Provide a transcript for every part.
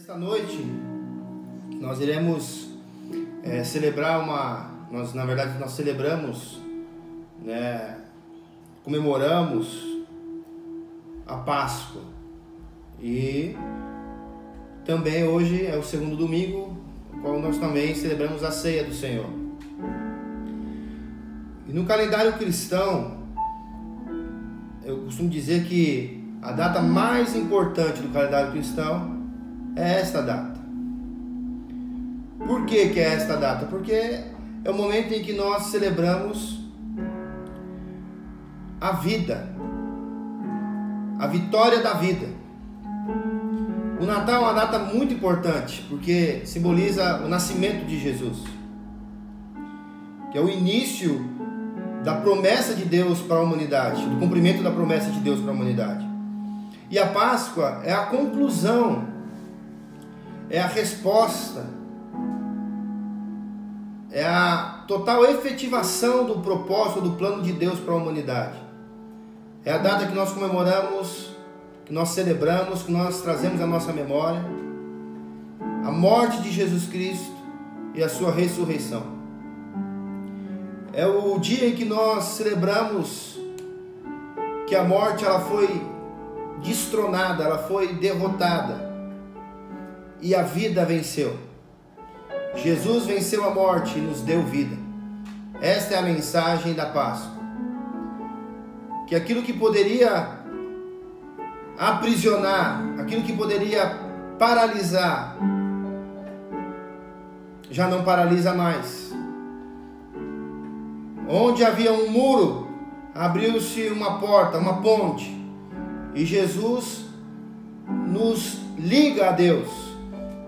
Esta noite nós iremos celebrar nós celebramos, comemoramos a Páscoa, e também hoje é o segundo domingo, no qual nós também celebramos a ceia do Senhor. E no calendário cristão, eu costumo dizer que a data mais importante do calendário cristão é esta data. Por que é esta data? Porque é o momento em que nós celebramos a vida, a vitória da vida. O Natal é uma data muito importante, porque simboliza o nascimento de Jesus, que é o início da promessa de Deus para a humanidade, do cumprimento da promessa de Deus para a humanidade. E a Páscoa é a conclusão, é a resposta, é a total efetivação do propósito, do plano de Deus para a humanidade. É a data que nós comemoramos, que nós celebramos, que nós trazemos à nossa memória a morte de Jesus Cristo e a sua ressurreição. É o dia em que nós celebramos que a morte ela foi destronada, ela foi derrotada e a vida venceu. Jesus venceu a morte e nos deu vida. Esta é a mensagem da Páscoa. Que aquilo que poderia aprisionar, aquilo que poderia paralisar, já não paralisa mais. Onde havia um muro, abriu-se uma porta, uma ponte, e Jesus nos liga a Deus.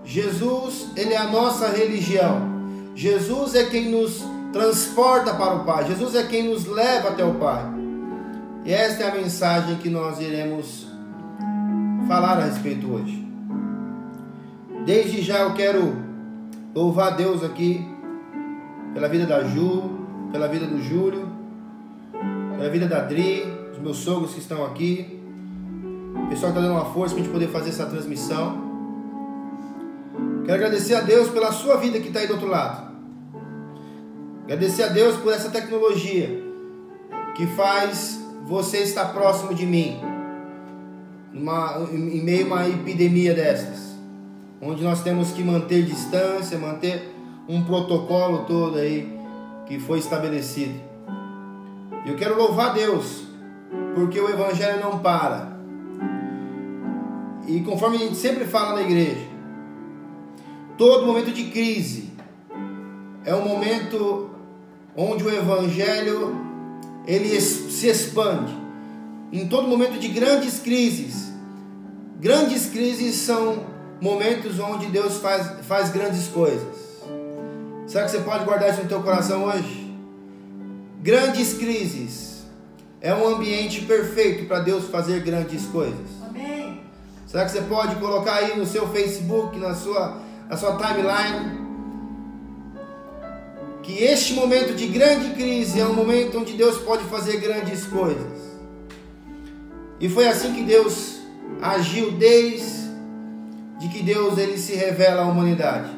Jesus, ele é a nossa religião. Jesus é quem nos transporta para o Pai. Jesus é quem nos leva até o Pai. E esta é a mensagem que nós iremos falar a respeito hoje. Desde já eu quero louvar a Deus aqui pela vida da Ju, pela vida do Júlio, pela vida da Adri, os meus sogros que estão aqui, o pessoal que está dando uma força para a gente poder fazer essa transmissão. Quero agradecer a Deus pela sua vida que está aí do outro lado. Agradecer a Deus por essa tecnologia que faz você estar próximo de mim em meio a uma epidemia destas, onde nós temos que manter distância, manter um protocolo todo aí que foi estabelecido. Eu quero louvar a Deus porque o Evangelho não para. E conforme a gente sempre fala na igreja, todo momento de crise é um momento onde o Evangelho ele se expande. Em todo momento de grandes crises são momentos onde Deus faz grandes coisas. Será que você pode guardar isso no teu coração hoje? Grandes crises é um ambiente perfeito para Deus fazer grandes coisas. Amém. Será que você pode colocar aí no seu Facebook, na sua timeline, que este momento de grande crise é um momento onde Deus pode fazer grandes coisas? E foi assim que Deus agiu desde que Deus ele se revela à humanidade.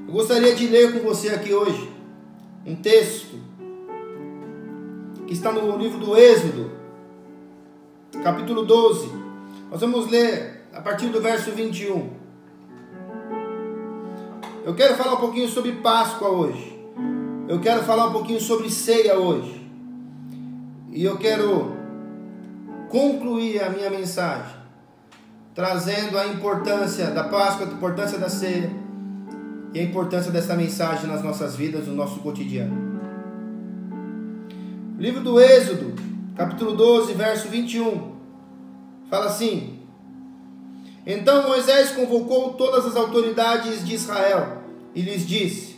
Eu gostaria de ler com você aqui hoje um texto que está no livro do Êxodo, capítulo 12. Nós vamos ler a partir do verso 21. Eu quero falar um pouquinho sobre Páscoa hoje. Eu quero falar um pouquinho sobre ceia hoje. E eu quero concluir a minha mensagem trazendo a importância da Páscoa, a importância da ceia e a importância dessa mensagem nas nossas vidas, no nosso cotidiano. O livro do Êxodo, capítulo 12, verso 21, fala assim: Então Moisés convocou todas as autoridades de Israel e lhes disse: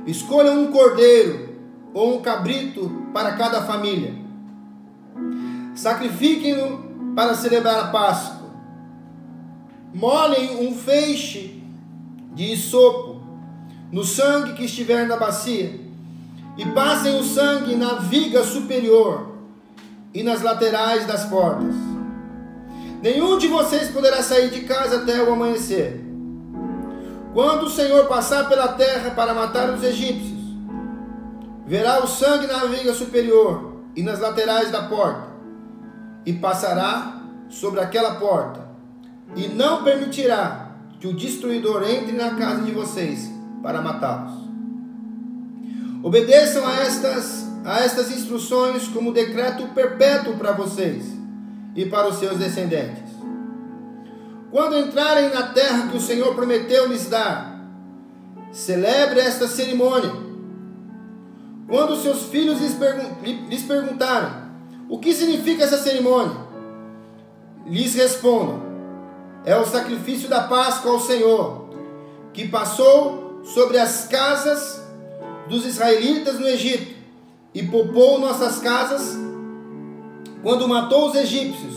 Escolham um cordeiro ou um cabrito para cada família. Sacrifiquem-no para celebrar a Páscoa. Molhem um feixe de isopo no sangue que estiver na bacia e passem o sangue na viga superior e nas laterais das portas. Nenhum de vocês poderá sair de casa até o amanhecer. Quando o Senhor passar pela terra para matar os egípcios, verá o sangue na viga superior e nas laterais da porta, e passará sobre aquela porta, e não permitirá que o destruidor entre na casa de vocês para matá-los. Obedeçam a estas instruções como decreto perpétuo para vocês e para os seus descendentes. Quando entrarem na terra que o Senhor prometeu lhes dar, celebre esta cerimônia. Quando seus filhos lhes perguntarem o que significa essa cerimônia, lhes respondam: é o sacrifício da Páscoa ao Senhor, que passou sobre as casas dos israelitas no Egito e poupou nossas casas quando matou os egípcios.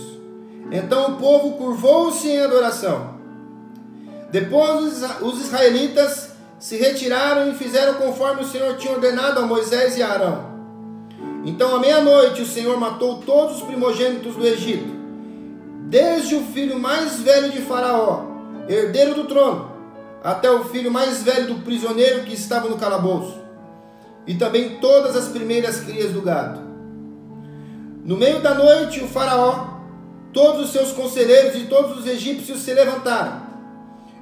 Então o povo curvou-se em adoração. Depois os israelitas se retiraram e fizeram conforme o Senhor tinha ordenado a Moisés e a Arão. Então à meia-noite o Senhor matou todos os primogênitos do Egito, desde o filho mais velho de Faraó, herdeiro do trono, até o filho mais velho do prisioneiro que estava no calabouço, e também todas as primeiras crias do gado. No meio da noite o Faraó, todos os seus conselheiros e todos os egípcios se levantaram,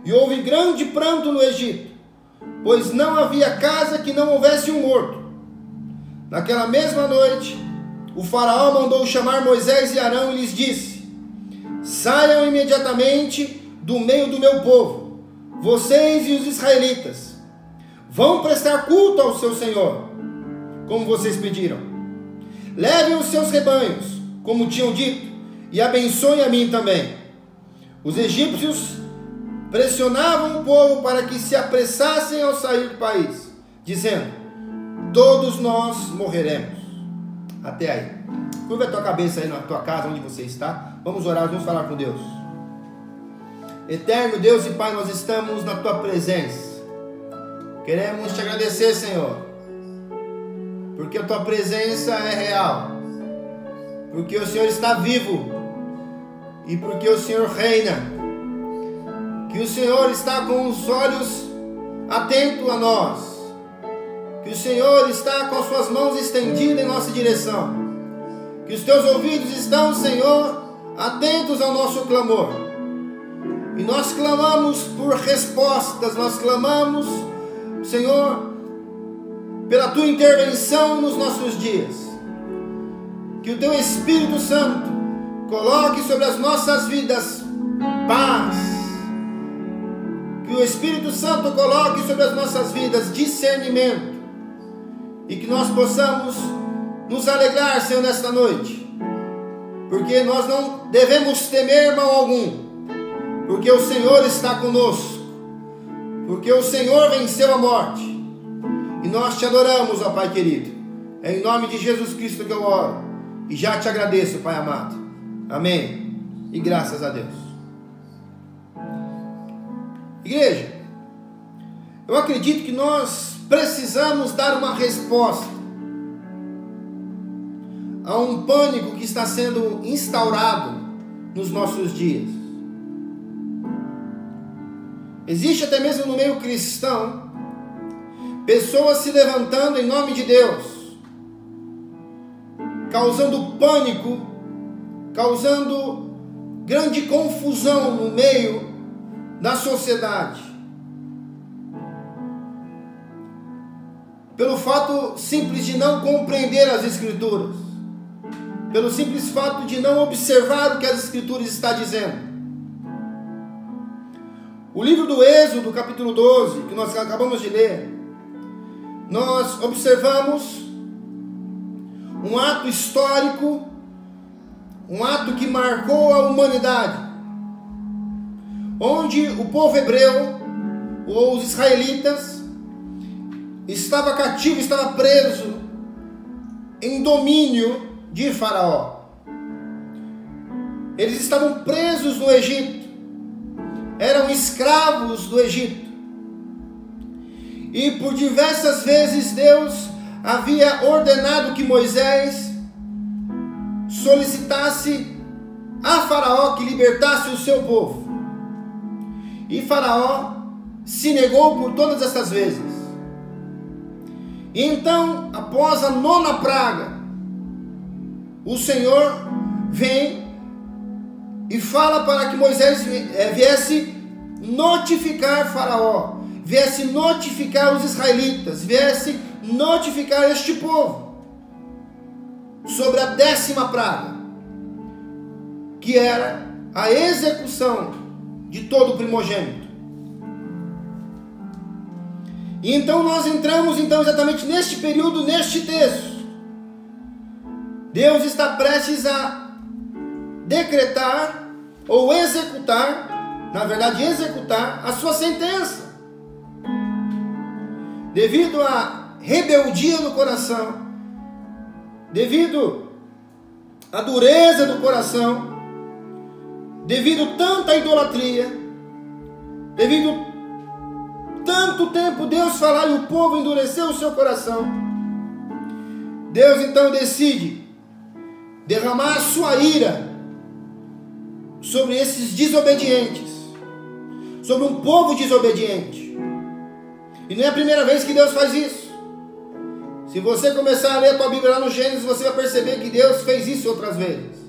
e houve grande pranto no Egito, pois não havia casa que não houvesse um morto. Naquela mesma noite, o Faraó mandou chamar Moisés e Arão e lhes disse: saiam imediatamente do meio do meu povo, vocês e os israelitas. Vão prestar culto ao seu Senhor, como vocês pediram. Levem os seus rebanhos, como tinham dito, e abençoem a mim também. Os egípcios pressionavam o povo para que se apressassem ao sair do país, dizendo: todos nós morreremos. Até aí. Curva a tua cabeça aí na tua casa, onde você está. Vamos orar, vamos falar com Deus. Eterno Deus e Pai, nós estamos na tua presença. Queremos te agradecer, Senhor, porque a tua presença é real, porque o Senhor está vivo e porque o Senhor reina, que o Senhor está com os olhos atentos a nós, que o Senhor está com as suas mãos estendidas em nossa direção, que os teus ouvidos estão, Senhor, atentos ao nosso clamor, e nós clamamos por respostas, nós clamamos, Senhor, pela tua intervenção nos nossos dias. Que o teu Espírito Santo coloque sobre as nossas vidas paz. Que o Espírito Santo coloque sobre as nossas vidas discernimento. E que nós possamos nos alegrar, Senhor, nesta noite. Porque nós não devemos temer mal algum. Porque o Senhor está conosco. Porque o Senhor venceu a morte. E nós te adoramos, ó Pai querido. É em nome de Jesus Cristo que eu oro. E já te agradeço, Pai amado. Amém. E graças a Deus. Igreja, eu acredito que nós precisamos dar uma resposta a um pânico que está sendo instaurado nos nossos dias. Existe até mesmo no meio cristão pessoas se levantando em nome de Deus, causando pânico, causando grande confusão no meio da sociedade, pelo fato simples de não compreender as Escrituras, pelo simples fato de não observar o que as Escrituras estão dizendo. O livro do Êxodo, capítulo 12, que nós acabamos de ler, nós observamos um ato histórico, um ato que marcou a humanidade, onde o povo hebreu, ou os israelitas, estava cativo, estava preso em domínio de Faraó. Eles estavam presos no Egito, eram escravos do Egito. E por diversas vezes Deus havia ordenado que Moisés solicitasse a Faraó que libertasse o seu povo. E Faraó se negou por todas essas vezes. E então, após a 9ª praga, o Senhor vem e fala para que Moisés viesse notificar Faraó, viesse notificar os israelitas, viesse notificar este povo sobre a 10ª praga, que era a execução de todo o primogênito. E então nós entramos exatamente neste período, neste texto. Deus está prestes a decretar ou executar, na verdade executar a sua sentença. Devido à rebeldia do coração, devido à dureza do coração, devido tanta idolatria, devido tanto tempo Deus falar e o povo endureceu o seu coração, Deus então decide derramar a sua ira sobre esses desobedientes, sobre um povo desobediente. E não é a primeira vez que Deus faz isso. Se você começar a ler a tua Bíblia lá no Gênesis, você vai perceber que Deus fez isso outras vezes.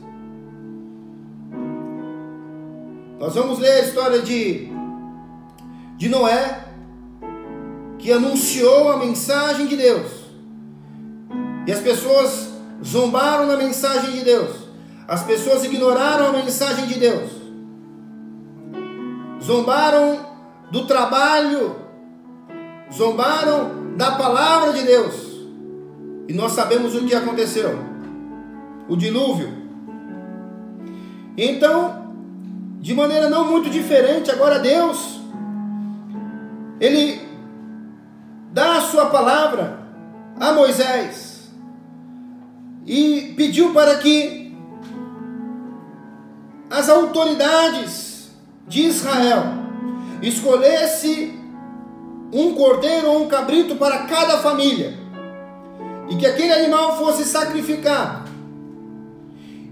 Nós vamos ler a história de Noé, que anunciou a mensagem de Deus, e as pessoas zombaram da mensagem de Deus, as pessoas ignoraram a mensagem de Deus, zombaram do trabalho, zombaram da palavra de Deus, e nós sabemos o que aconteceu, o dilúvio. Então, de maneira não muito diferente, agora Deus, Ele dá a sua palavra a Moisés e pediu para que as autoridades de Israel escolhesse um cordeiro ou um cabrito para cada família, e que aquele animal fosse sacrificado,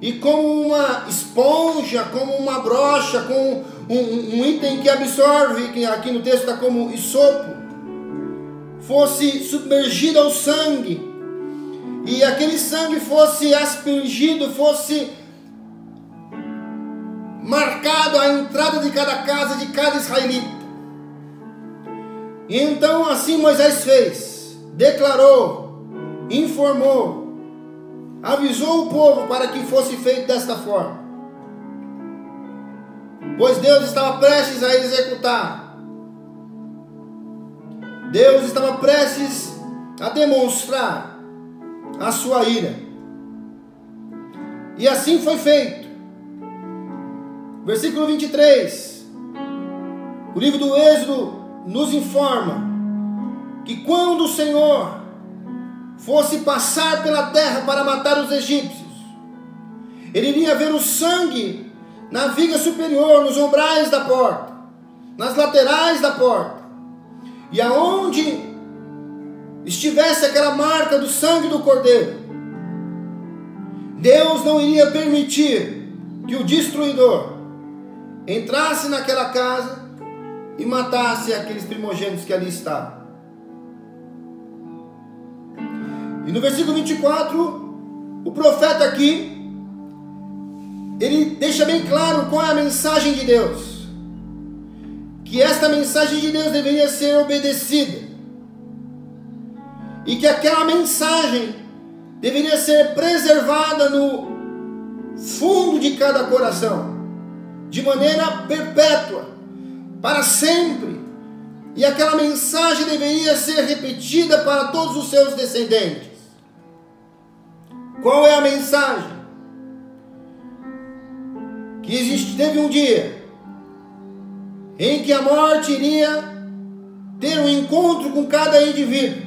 e como uma esponja, como uma brocha, com um item que absorve, que aqui no texto está como isopo, fosse submergido ao sangue, e aquele sangue fosse aspergido, fosse marcado a entrada de cada casa, de cada israelita. E então assim Moisés fez, declarou, informou, avisou o povo para que fosse feito desta forma, pois Deus estava prestes a executar. Deus estava prestes a demonstrar a sua ira. E assim foi feito. Versículo 23. O livro do Êxodo nos informa que quando o Senhor fosse passar pela terra para matar os egípcios, ele iria ver o sangue na viga superior, nos umbrais da porta, nas laterais da porta. E aonde estivesse aquela marca do sangue do cordeiro, Deus não iria permitir que o destruidor entrasse naquela casa e matasse aqueles primogênitos que ali estavam. E no versículo 24, o profeta aqui, ele deixa bem claro qual é a mensagem de Deus. Que esta mensagem de Deus deveria ser obedecida, e que aquela mensagem deveria ser preservada no fundo de cada coração, de maneira perpétua, para sempre, e aquela mensagem deveria ser repetida para todos os seus descendentes. Qual é a mensagem? Que teve um dia em que a morte iria ter um encontro com cada indivíduo.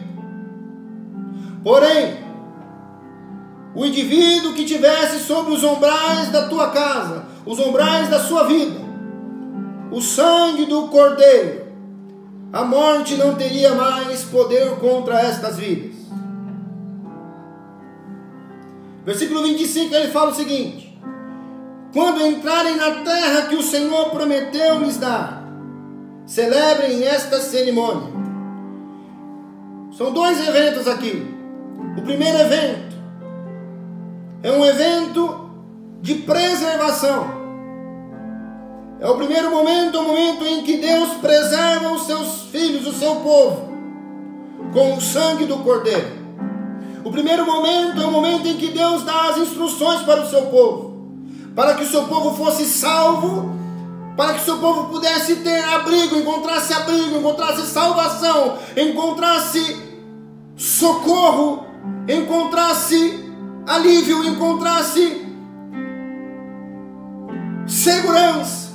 Porém, o indivíduo que tivesse sobre os umbrais da tua casa, os umbrais da sua vida, o sangue do cordeiro, a morte não teria mais poder contra estas vidas. Versículo 25, ele fala o seguinte: quando entrarem na terra que o Senhor prometeu lhes dar, celebrem esta cerimônia. São dois eventos aqui. O primeiro evento é um evento de preservação. É o primeiro momento, o momento em que Deus preserva os seus filhos, o seu povo, com o sangue do Cordeiro. O primeiro momento é o momento em que Deus dá as instruções para o seu povo, para que o seu povo fosse salvo, para que o seu povo pudesse ter abrigo, encontrasse salvação, encontrasse socorro, encontrasse alívio, encontrasse segurança.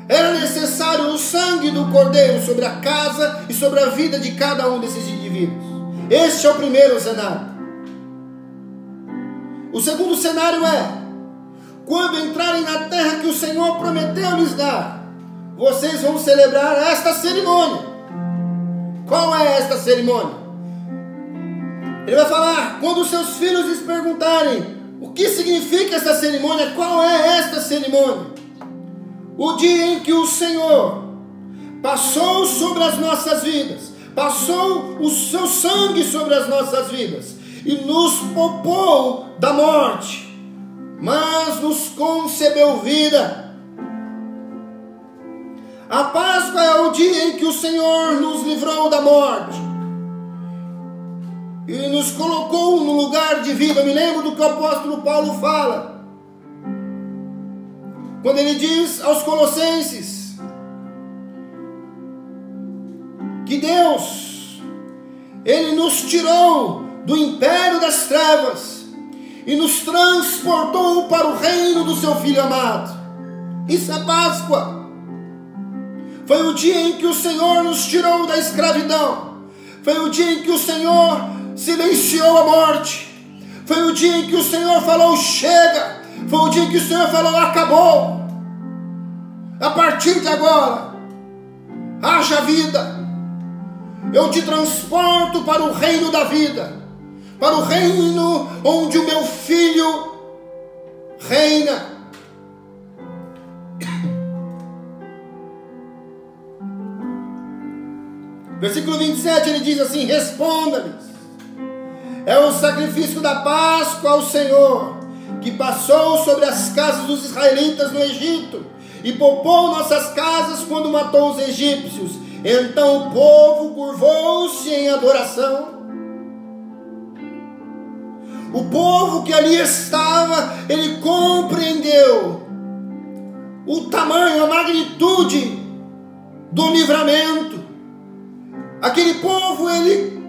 Era necessário o sangue do Cordeiro sobre a casa e sobre a vida de cada um desses indivíduos. Este é o primeiro cenário. O segundo cenário é: quando entrarem na terra que o Senhor prometeu lhes dar, vocês vão celebrar esta cerimônia. Qual é esta cerimônia? Ele vai falar: quando os seus filhos lhes perguntarem o que significa esta cerimônia, qual é esta cerimônia? O dia em que o Senhor passou sobre as nossas vidas, passou o seu sangue sobre as nossas vidas e nos poupou da morte, mas nos concedeu vida. A Páscoa é o dia em que o Senhor nos livrou da morte e nos colocou no lugar de vida. Eu me lembro do que o apóstolo Paulo fala, quando ele diz aos Colossenses que Deus, Ele nos tirou do império das trevas e nos transportou para o reino do seu Filho amado. Isso é Páscoa. Foi o dia em que o Senhor nos tirou da escravidão. Foi o dia em que o Senhor silenciou a morte. Foi o dia em que o Senhor falou: chega. Foi o dia em que o Senhor falou: acabou. A partir de agora, haja vida. Eu te transporto para o reino da vida, para o reino onde o meu filho reina. Versículo 27, ele diz assim: responda-lhes: é o sacrifício da Páscoa ao Senhor, que passou sobre as casas dos israelitas no Egito, e poupou nossas casas quando matou os egípcios. Então o povo curvou-se em adoração. O povo que ali estava, ele compreendeu o tamanho, a magnitude do livramento. Aquele povo, ele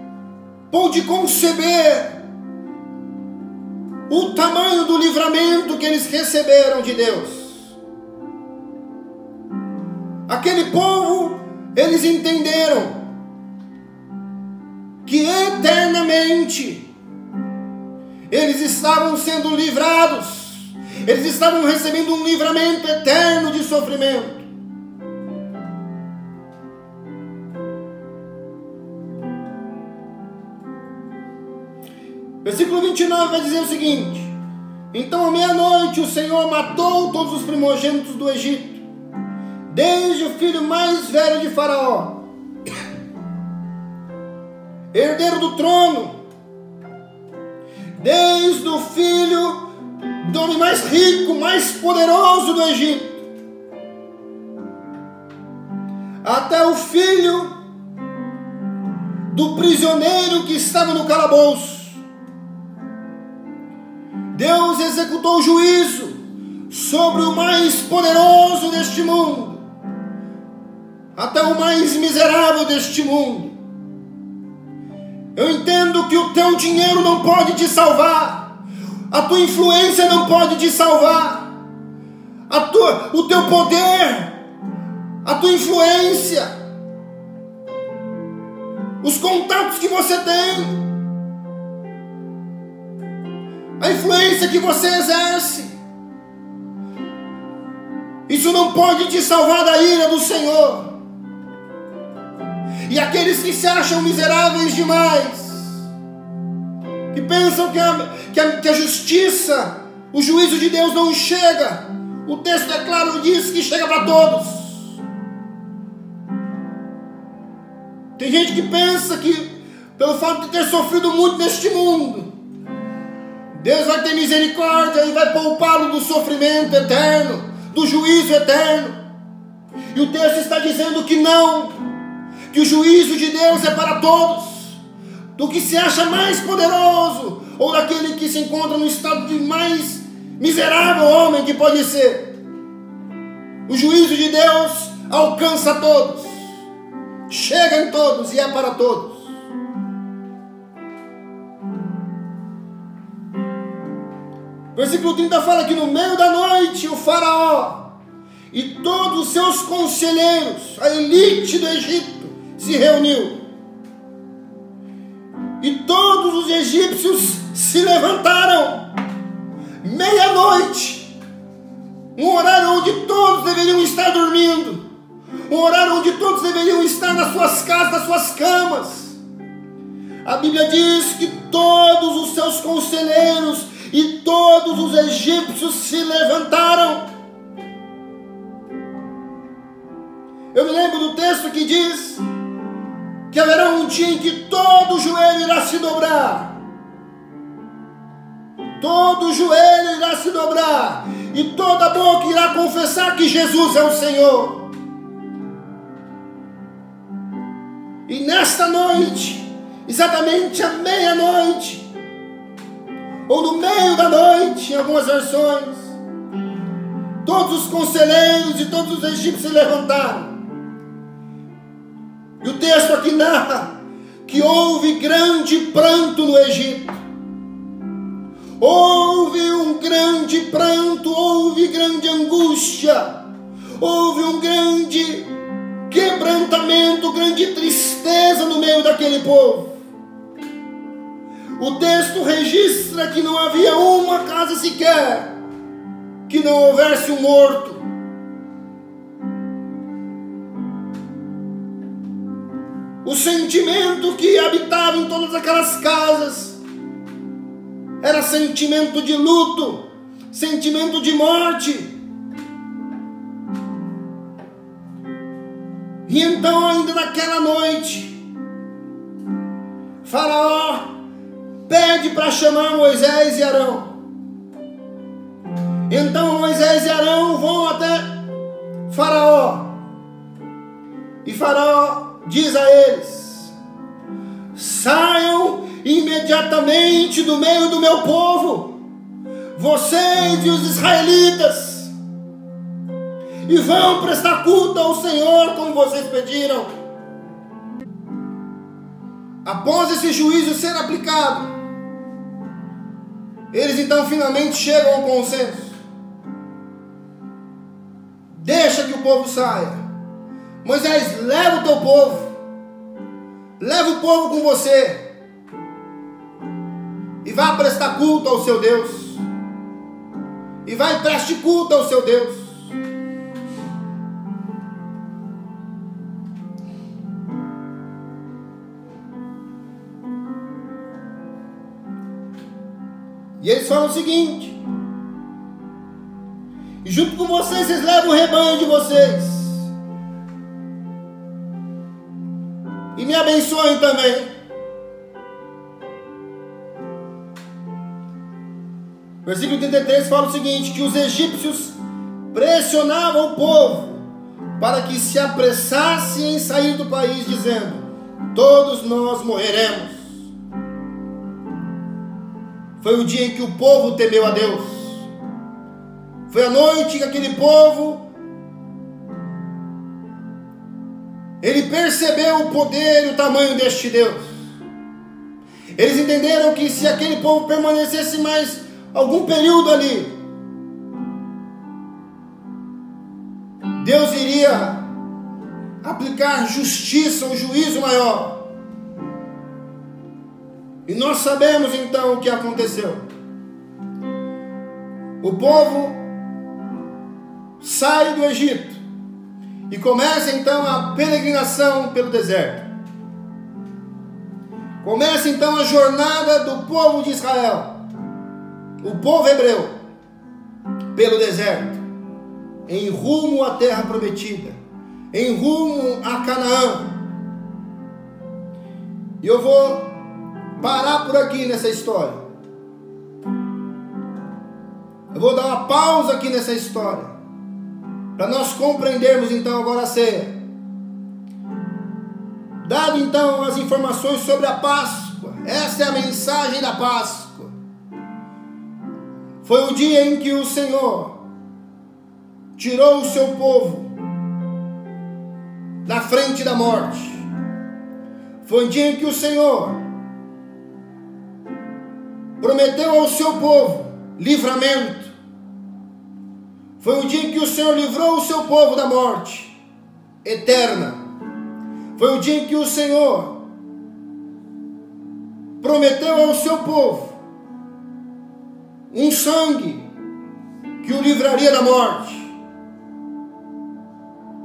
pôde conceber o tamanho do livramento que eles receberam de Deus. Aquele povo, eles entenderam que eternamente eles estavam sendo livrados, eles estavam recebendo um livramento eterno de sofrimento. Versículo 29 vai dizer o seguinte: então à meia-noite o Senhor matou todos os primogênitos do Egito, desde o filho mais velho de Faraó, herdeiro do trono, desde o filho do homem mais rico, mais poderoso do Egito, até o filho do prisioneiro que estava no calabouço. Deus executou juízo sobre o mais poderoso deste mundo, até o mais miserável deste mundo. Eu entendo que o teu dinheiro não pode te salvar, a tua influência não pode te salvar, o teu poder, a tua influência, os contatos que você tem, a influência que você exerce, isso não pode te salvar da ira do Senhor. E aqueles que se acham miseráveis demais, que pensam que a justiça, o juízo de Deus não chega, O texto é claro, diz que chega para todos. Tem gente que pensa que, pelo fato de ter sofrido muito neste mundo, Deus vai ter misericórdia e vai poupá-lo do sofrimento eterno, do juízo eterno. E o texto está dizendo que não, que o juízo de Deus é para todos, do que se acha mais poderoso, ou daquele que se encontra no estado de mais miserável homem que pode ser. O juízo de Deus alcança todos, chega em todos e é para todos. Versículo 30 fala que no meio da noite o faraó e todos os seus conselheiros, a elite do Egito, se reuniu. E todos os egípcios se levantaram, meia-noite, um horário onde todos deveriam estar dormindo, um horário onde todos deveriam estar nas suas casas, nas suas camas. A Bíblia diz que todos os seus conselheiros e todos os egípcios se levantaram. Eu me lembro do texto que diz que haverá um dia em que todo joelho irá se dobrar. Todo joelho irá se dobrar. E toda boca irá confessar que Jesus é o Senhor. E nesta noite, exatamente à meia-noite, ou no meio da noite, em algumas versões, todos os conselheiros e todos os egípcios se levantaram. E o texto aqui narra que houve grande pranto no Egito. Houve um grande pranto, houve grande angústia, houve um grande quebrantamento, grande tristeza no meio daquele povo. O texto registra que não havia uma casa sequer que não houvesse um morto. O sentimento que habitava em todas aquelas casas era sentimento de luto, sentimento de morte. E então, ainda naquela noite, Faraó pede para chamar Moisés e Arão. Então Moisés e Arão vão até Faraó. E Faraó diz a eles: saiam imediatamente do meio do meu povo, vocês e os israelitas, e vão prestar culto ao Senhor como vocês pediram. Após esse juízo ser aplicado, eles então finalmente chegam ao consenso. Deixa que o povo saia. Moisés, leva o teu povo, leva o povo com você, e vá prestar culto ao seu Deus, e vai preste culto ao seu Deus. E eles falam o seguinte: e junto com vocês, vocês levam o rebanho de vocês, e me abençoem também. Versículo 33 fala o seguinte: que os egípcios pressionavam o povo para que se apressasse em sair do país, dizendo: todos nós morreremos. Foi o dia em que o povo temeu a Deus. Foi a noite que aquele povo, ele percebeu o poder e o tamanho deste Deus. Eles entenderam que se aquele povo permanecesse mais algum período ali, Deus iria aplicar justiça, um juízo maior. E nós sabemos então o que aconteceu. O povo sai do Egito e começa então a peregrinação pelo deserto. Começa então a jornada do povo de Israel, o povo hebreu, pelo deserto. em rumo à terra prometida, em rumo a Canaã. E eu vou parar por aqui nessa história. Eu vou dar uma pausa aqui nessa história, para nós compreendermos então agora a ceia. Dado então as informações sobre a Páscoa, essa é a mensagem da Páscoa. Foi o dia em que o Senhor tirou o seu povo da frente da morte. Foi o dia em que o Senhor prometeu ao seu povo livramento. Foi o dia em que o Senhor livrou o seu povo da morte eterna. Foi o dia em que o Senhor prometeu ao seu povo um sangue que o livraria da morte.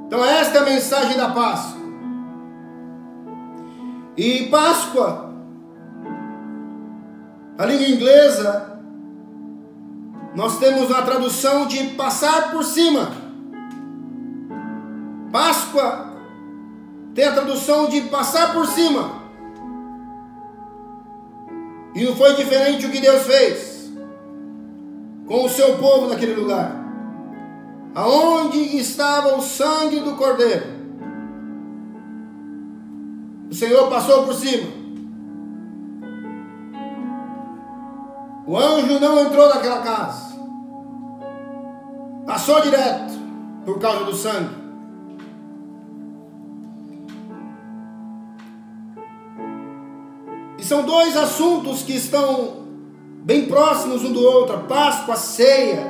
Então esta é a mensagem da Páscoa. E Páscoa, a língua inglesa, nós temos a tradução de passar por cima. Páscoa tem a tradução de passar por cima. E não foi diferente o que Deus fez com o seu povo naquele lugar, aonde estava o sangue do Cordeiro. O Senhor passou por cima. O anjo não entrou naquela casa, passou direto por causa do sangue. E são dois assuntos que estão bem próximos um do outro: a Páscoa, a ceia.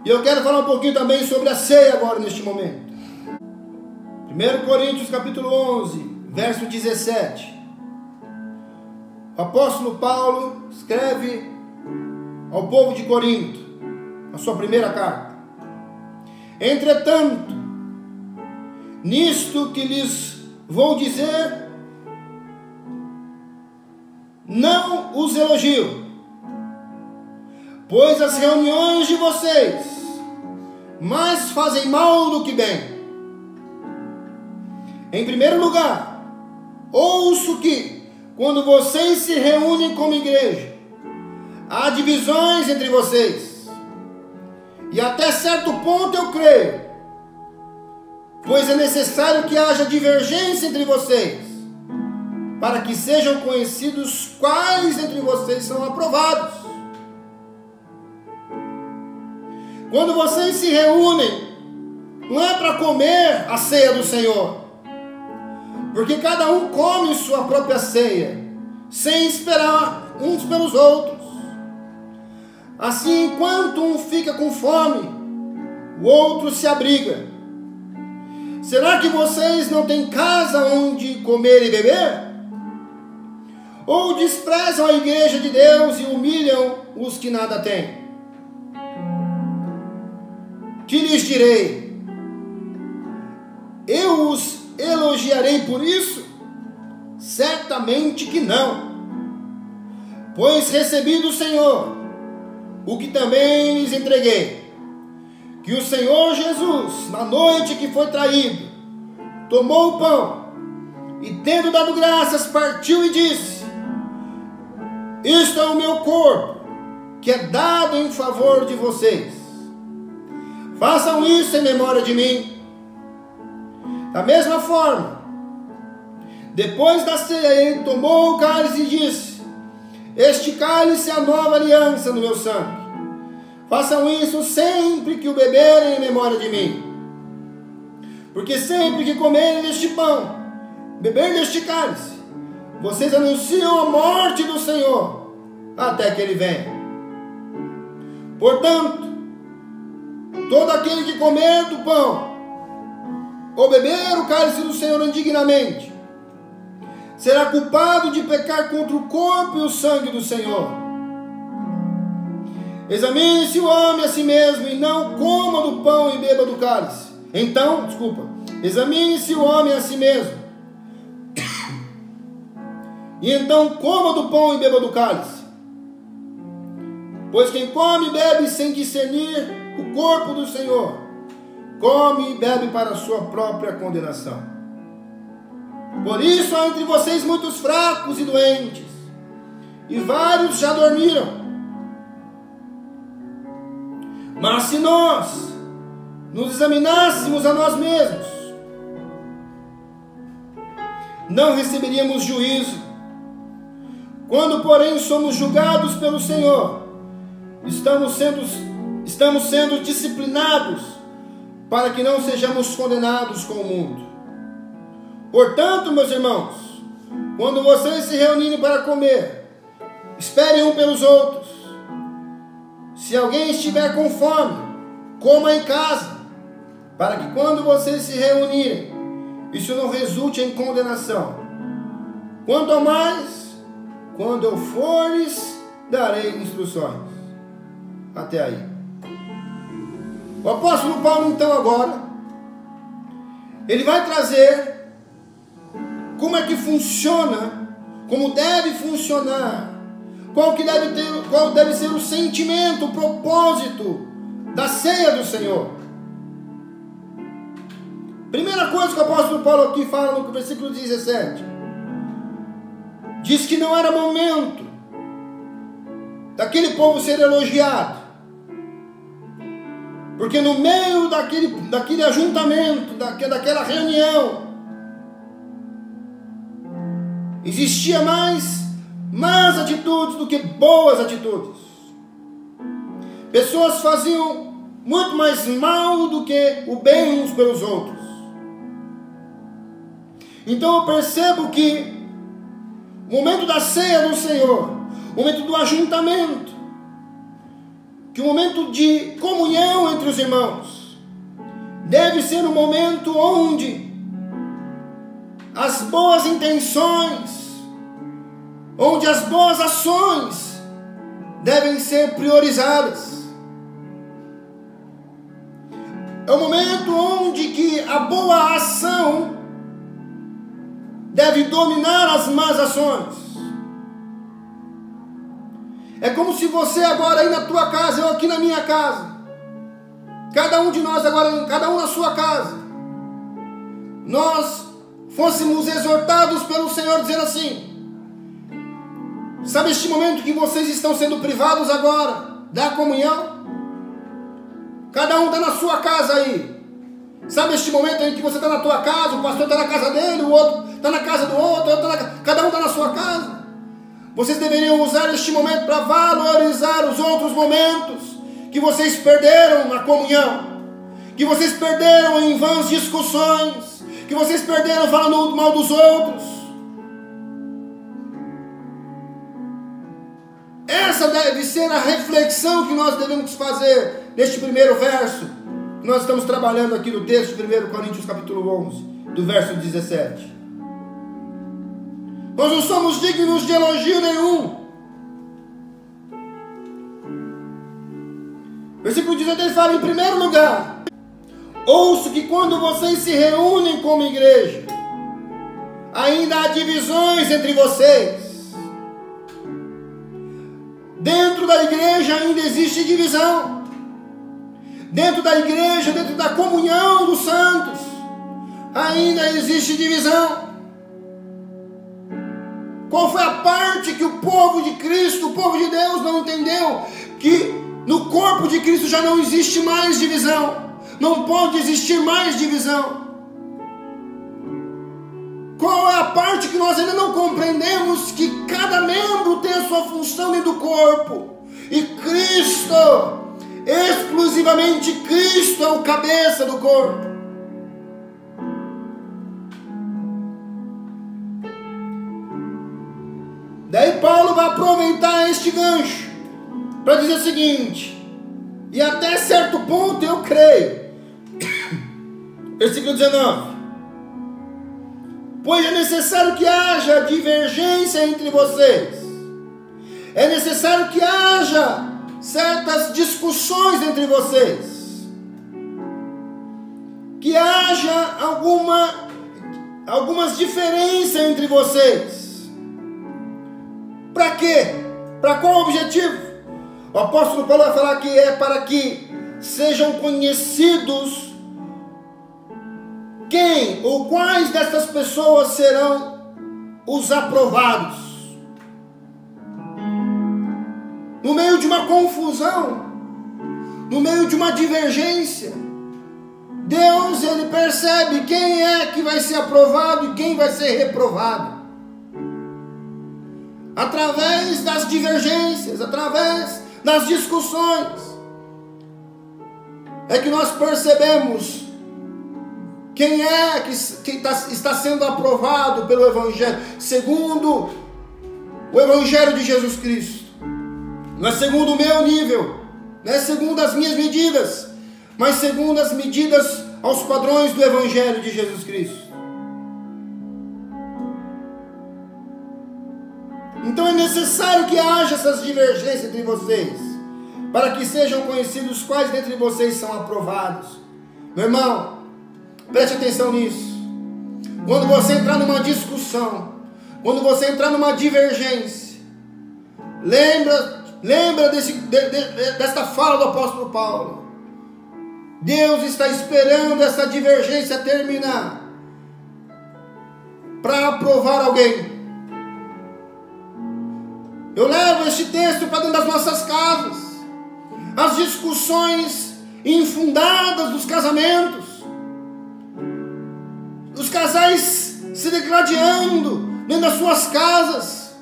E eu quero falar um pouquinho também sobre a ceia agora, neste momento. 1 Coríntios capítulo 11, verso 17. O apóstolo Paulo escreve ao povo de Corinto, a sua primeira carta: entretanto, nisto que lhes vou dizer, não os elogio, pois as reuniões de vocês mais fazem mal do que bem. Em primeiro lugar, ouço que, quando vocês se reúnem como igreja, há divisões entre vocês. E até certo ponto eu creio, pois é necessário que haja divergência entre vocês, para que sejam conhecidos quais entre vocês são aprovados. Quando vocês se reúnem, não é para comer a ceia do Senhor, porque cada um come sua própria ceia, sem esperar uns pelos outros. Assim, enquanto um fica com fome, o outro se abriga. Será que vocês não têm casa onde comer e beber? Ou desprezam a igreja de Deus e humilham os que nada têm? Que lhes direi? Eu os elogiarei por isso? Certamente que não. Pois recebi do Senhor o que também lhes entreguei, que o Senhor Jesus, na noite que foi traído, tomou o pão e, tendo dado graças, partiu e disse: isto é o meu corpo, que é dado em favor de vocês. Façam isso em memória de mim. Da mesma forma, depois da ceia, ele tomou o cálice e disse: este cálice é a nova aliança no meu sangue. Façam isso sempre que o beberem em memória de mim. Porque sempre que comerem deste pão, beberem deste cálice, vocês anunciam a morte do Senhor até que ele venha. Portanto, todo aquele que comer do pão ou beber o cálice do Senhor indignamente será culpado de pecar contra o corpo e o sangue do Senhor. Examine-se o homem a si mesmo e não coma do pão e beba do cálice. Examine-se o homem a si mesmo e então coma do pão e beba do cálice. Pois quem come e bebe sem discernir o corpo do Senhor, come e bebe para a sua própria condenação. Por isso há entre vocês muitos fracos e doentes, e vários já dormiram. Mas se nós nos examinássemos a nós mesmos, não receberíamos juízo. Quando, porém, somos julgados pelo Senhor, estamos sendo disciplinados para que não sejamos condenados com o mundo. Portanto, meus irmãos, quando vocês se reunirem para comer, esperem um pelos outros. Se alguém estiver com fome, coma em casa, para que quando vocês se reunirem, isso não resulte em condenação. Quanto a mais, quando eu for-lhes, darei instruções. Até aí. O apóstolo Paulo, então, agora, ele vai trazer como é que funciona, como deve funcionar, qual deve ser o sentimento, o propósito da ceia do Senhor. Primeira coisa que o apóstolo Paulo aqui fala no versículo 17, diz que não era momento daquele povo ser elogiado, porque no meio daquele ajuntamento, daquela reunião, existia mais más atitudes do que boas atitudes. Pessoas faziam muito mais mal do que o bem uns pelos outros. Então eu percebo que o momento da ceia do Senhor, o momento do ajuntamento, que o momento de comunhão entre os irmãos, deve ser um momento onde as boas intenções, onde as boas ações devem ser priorizadas. É o momento onde que a boa ação deve dominar as más ações. É como se você agora aí na tua casa, eu aqui na minha casa, cada um de nós agora, cada um na sua casa, nós fôssemos exortados pelo Senhor dizendo assim: sabe este momento que vocês estão sendo privados agora da comunhão? Cada um está na sua casa aí. Sabe este momento em que você está na tua casa, o pastor está na casa dele, o outro está na casa do outro, cada um está na sua casa. Vocês deveriam usar este momento para valorizar os outros momentos que vocês perderam na comunhão, que vocês perderam em vãs discussões, que vocês perderam falando mal dos outros. Essa deve ser a reflexão que nós devemos fazer neste primeiro verso que nós estamos trabalhando aqui no texto de 1 Coríntios capítulo 11, do verso 17. Nós não somos dignos de elogio nenhum. Versículo 17 ele fala: em primeiro lugar, ouço que quando vocês se reúnem como igreja, ainda há divisões entre vocês. Dentro da igreja ainda existe divisão. Dentro da igreja, dentro da comunhão dos santos, ainda existe divisão. Qual foi a parte que o povo de Cristo, o povo de Deus não entendeu? Que no corpo de Cristo já não existe mais divisão. Não pode existir mais divisão. Qual é a parte que nós ainda não compreendemos? Que cada membro tem a sua função dentro do corpo. E Cristo, exclusivamente Cristo, é o cabeça do corpo. Daí Paulo vai aproveitar este gancho para dizer o seguinte: e até certo ponto eu creio. Versículo 19: pois é necessário que haja divergência entre vocês, é necessário que haja certas discussões entre vocês, que haja algumas diferenças entre vocês. Para quê? Para qual objetivo? O apóstolo Paulo vai falar que é para que sejam conhecidos quem ou quais dessas pessoas serão os aprovados? No meio de uma confusão, no meio de uma divergência, Deus, ele percebe quem é que vai ser aprovado e quem vai ser reprovado. Através das divergências, através das discussões, é que nós percebemos quem é que está sendo aprovado pelo Evangelho, segundo o Evangelho de Jesus Cristo. Não é segundo o meu nível, não é segundo as minhas medidas, mas segundo as medidas aos padrões do Evangelho de Jesus Cristo. Então é necessário que haja essas divergências entre vocês, para que sejam conhecidos quais dentre vocês são aprovados. Meu irmão, preste atenção nisso. Quando você entrar numa discussão, quando você entrar numa divergência, lembra desta fala do apóstolo Paulo. Deus está esperando essa divergência terminar para aprovar alguém. Eu levo este texto para dentro das nossas casas. As discussões infundadas dos casamentos, os casais se degladiando dentro das suas casas.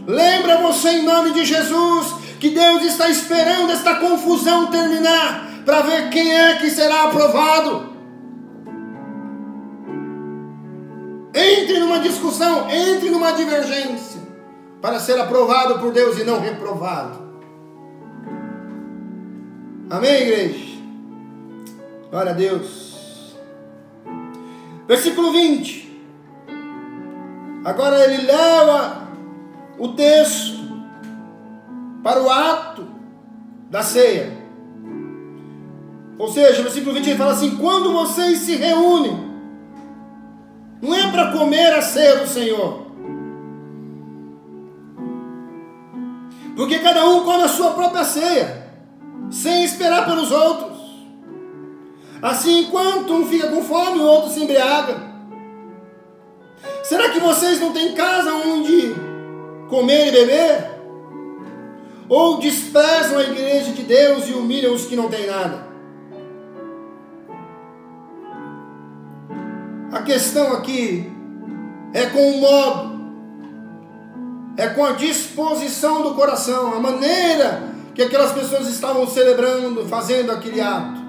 Lembra você, em nome de Jesus, que Deus está esperando esta confusão terminar para ver quem é que será aprovado. Entre numa discussão, entre numa divergência, para ser aprovado por Deus e não reprovado. Amém, igreja? Glória a Deus. Versículo 20. Agora ele leva o texto para o ato da ceia. Ou seja, versículo 20 ele fala assim: quando vocês se reúnem, não é para comer a ceia do Senhor, porque cada um come a sua própria ceia, sem esperar pelos outros. Assim, enquanto um fica com fome, o outro se embriaga. Será que vocês não têm casa onde comer e beber? Ou desprezam a igreja de Deus e humilham os que não têm nada? A questão aqui é com o modo, é com a disposição do coração, a maneira que aquelas pessoas estavam celebrando, fazendo aquele ato.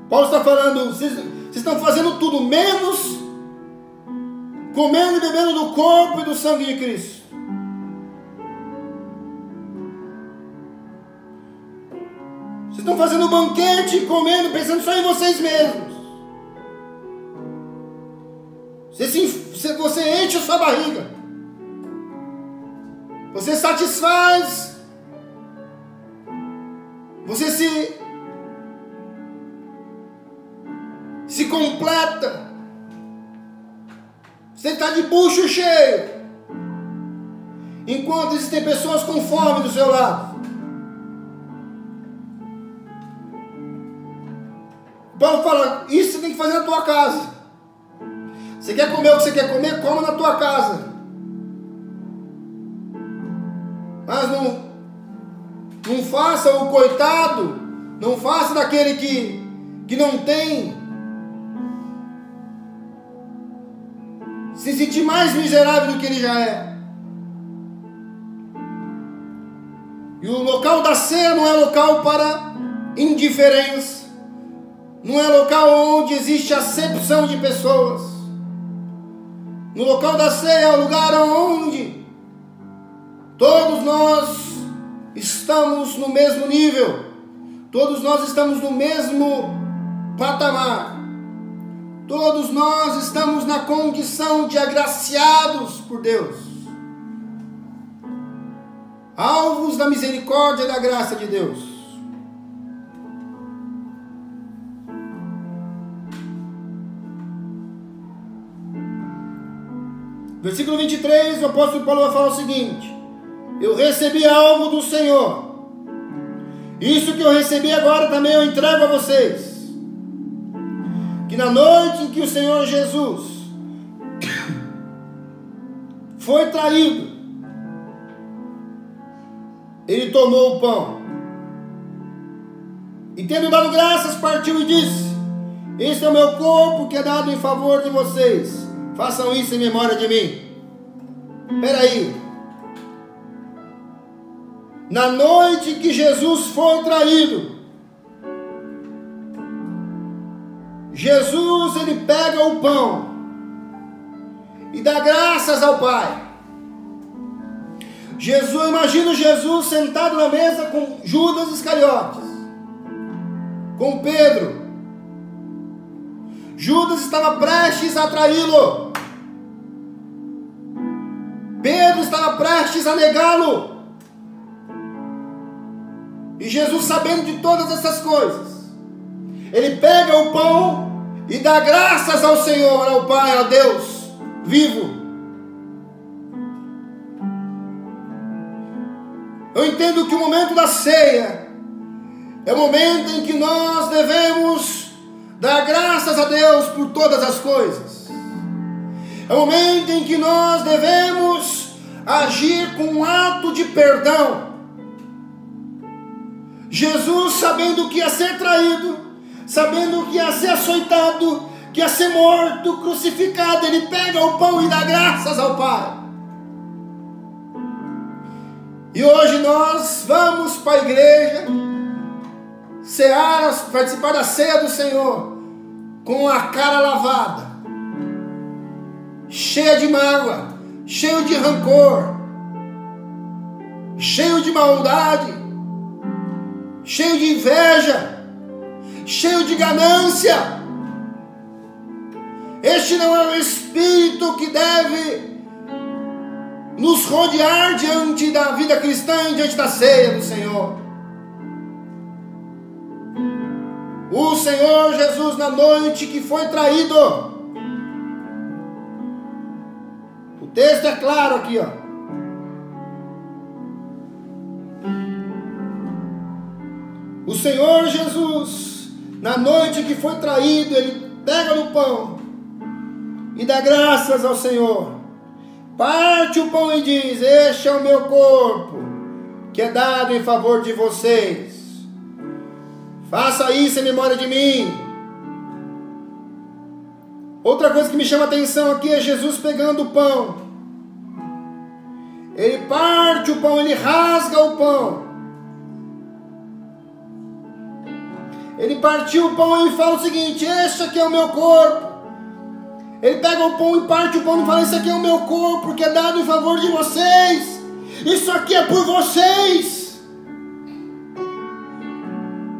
Paulo está falando: vocês estão fazendo tudo menos comendo e bebendo do corpo e do sangue de Cristo. Vocês estão fazendo banquete, comendo, pensando só em vocês mesmos. Você enche a sua barriga, você satisfaz, você se completa, você está de bucho cheio, enquanto existem pessoas com fome do seu lado. Paulo fala: isso você tem que fazer na tua casa. Você quer comer o que você quer comer? Coma na tua casa. Mas não faça o coitado, não faça daquele que não tem, se sentir mais miserável do que ele já é. E o local da ceia não é local para indiferença, não é local onde existe acepção de pessoas. No local da ceia é o lugar onde todos nós estamos no mesmo nível, todos nós estamos no mesmo patamar, todos nós estamos na condição de agraciados por Deus, alvos da misericórdia e da graça de Deus. Versículo 23, o apóstolo Paulo vai falar o seguinte: eu recebi algo do Senhor, Isso que eu recebi agora também eu entrego a vocês. Que na noite em que o Senhor Jesus foi traído, ele tomou o pão e, tendo dado graças, partiu e disse: este é o meu corpo que é dado em favor de vocês, façam isso em memória de mim. Espera aí. Na noite que Jesus foi traído, Jesus, ele pega o pão e dá graças ao Pai. Eu imagino Jesus sentado na mesa com Judas Iscariotes, com Pedro. Judas estava prestes a traí-lo. Pedro estava prestes a negá-lo. E Jesus, sabendo de todas essas coisas, ele pega o pão e dá graças ao Senhor, ao Pai, a Deus vivo. Eu entendo que o momento da ceia é o momento em que nós devemos dar graças a Deus por todas as coisas. É o momento em que nós devemos agir com um ato de perdão. Jesus, sabendo que ia ser traído, sabendo que ia ser açoitado, que ia ser morto, crucificado, ele pega o pão e dá graças ao Pai. E hoje nós vamos para a igreja, cear, participar da ceia do Senhor, com a cara lavada, cheia de mágoa, cheio de rancor, cheio de maldade, cheio de inveja, cheio de ganância. Este não é o espírito que deve nos rodear diante da vida cristã e diante da ceia do Senhor. O Senhor Jesus, na noite que foi traído, o texto é claro aqui, ó. O Senhor Jesus, na noite que foi traído, ele pega no pão e dá graças ao Senhor, parte o pão e diz: este é o meu corpo, que é dado em favor de vocês, faça isso em memória de mim. Outra coisa que me chama a atenção aqui é Jesus pegando o pão, ele parte o pão, ele rasga o pão, ele partiu o pão e fala o seguinte: este aqui é o meu corpo. Ele pega o pão e parte o pão e fala: isso aqui é o meu corpo que é dado em favor de vocês. Isso aqui é por vocês.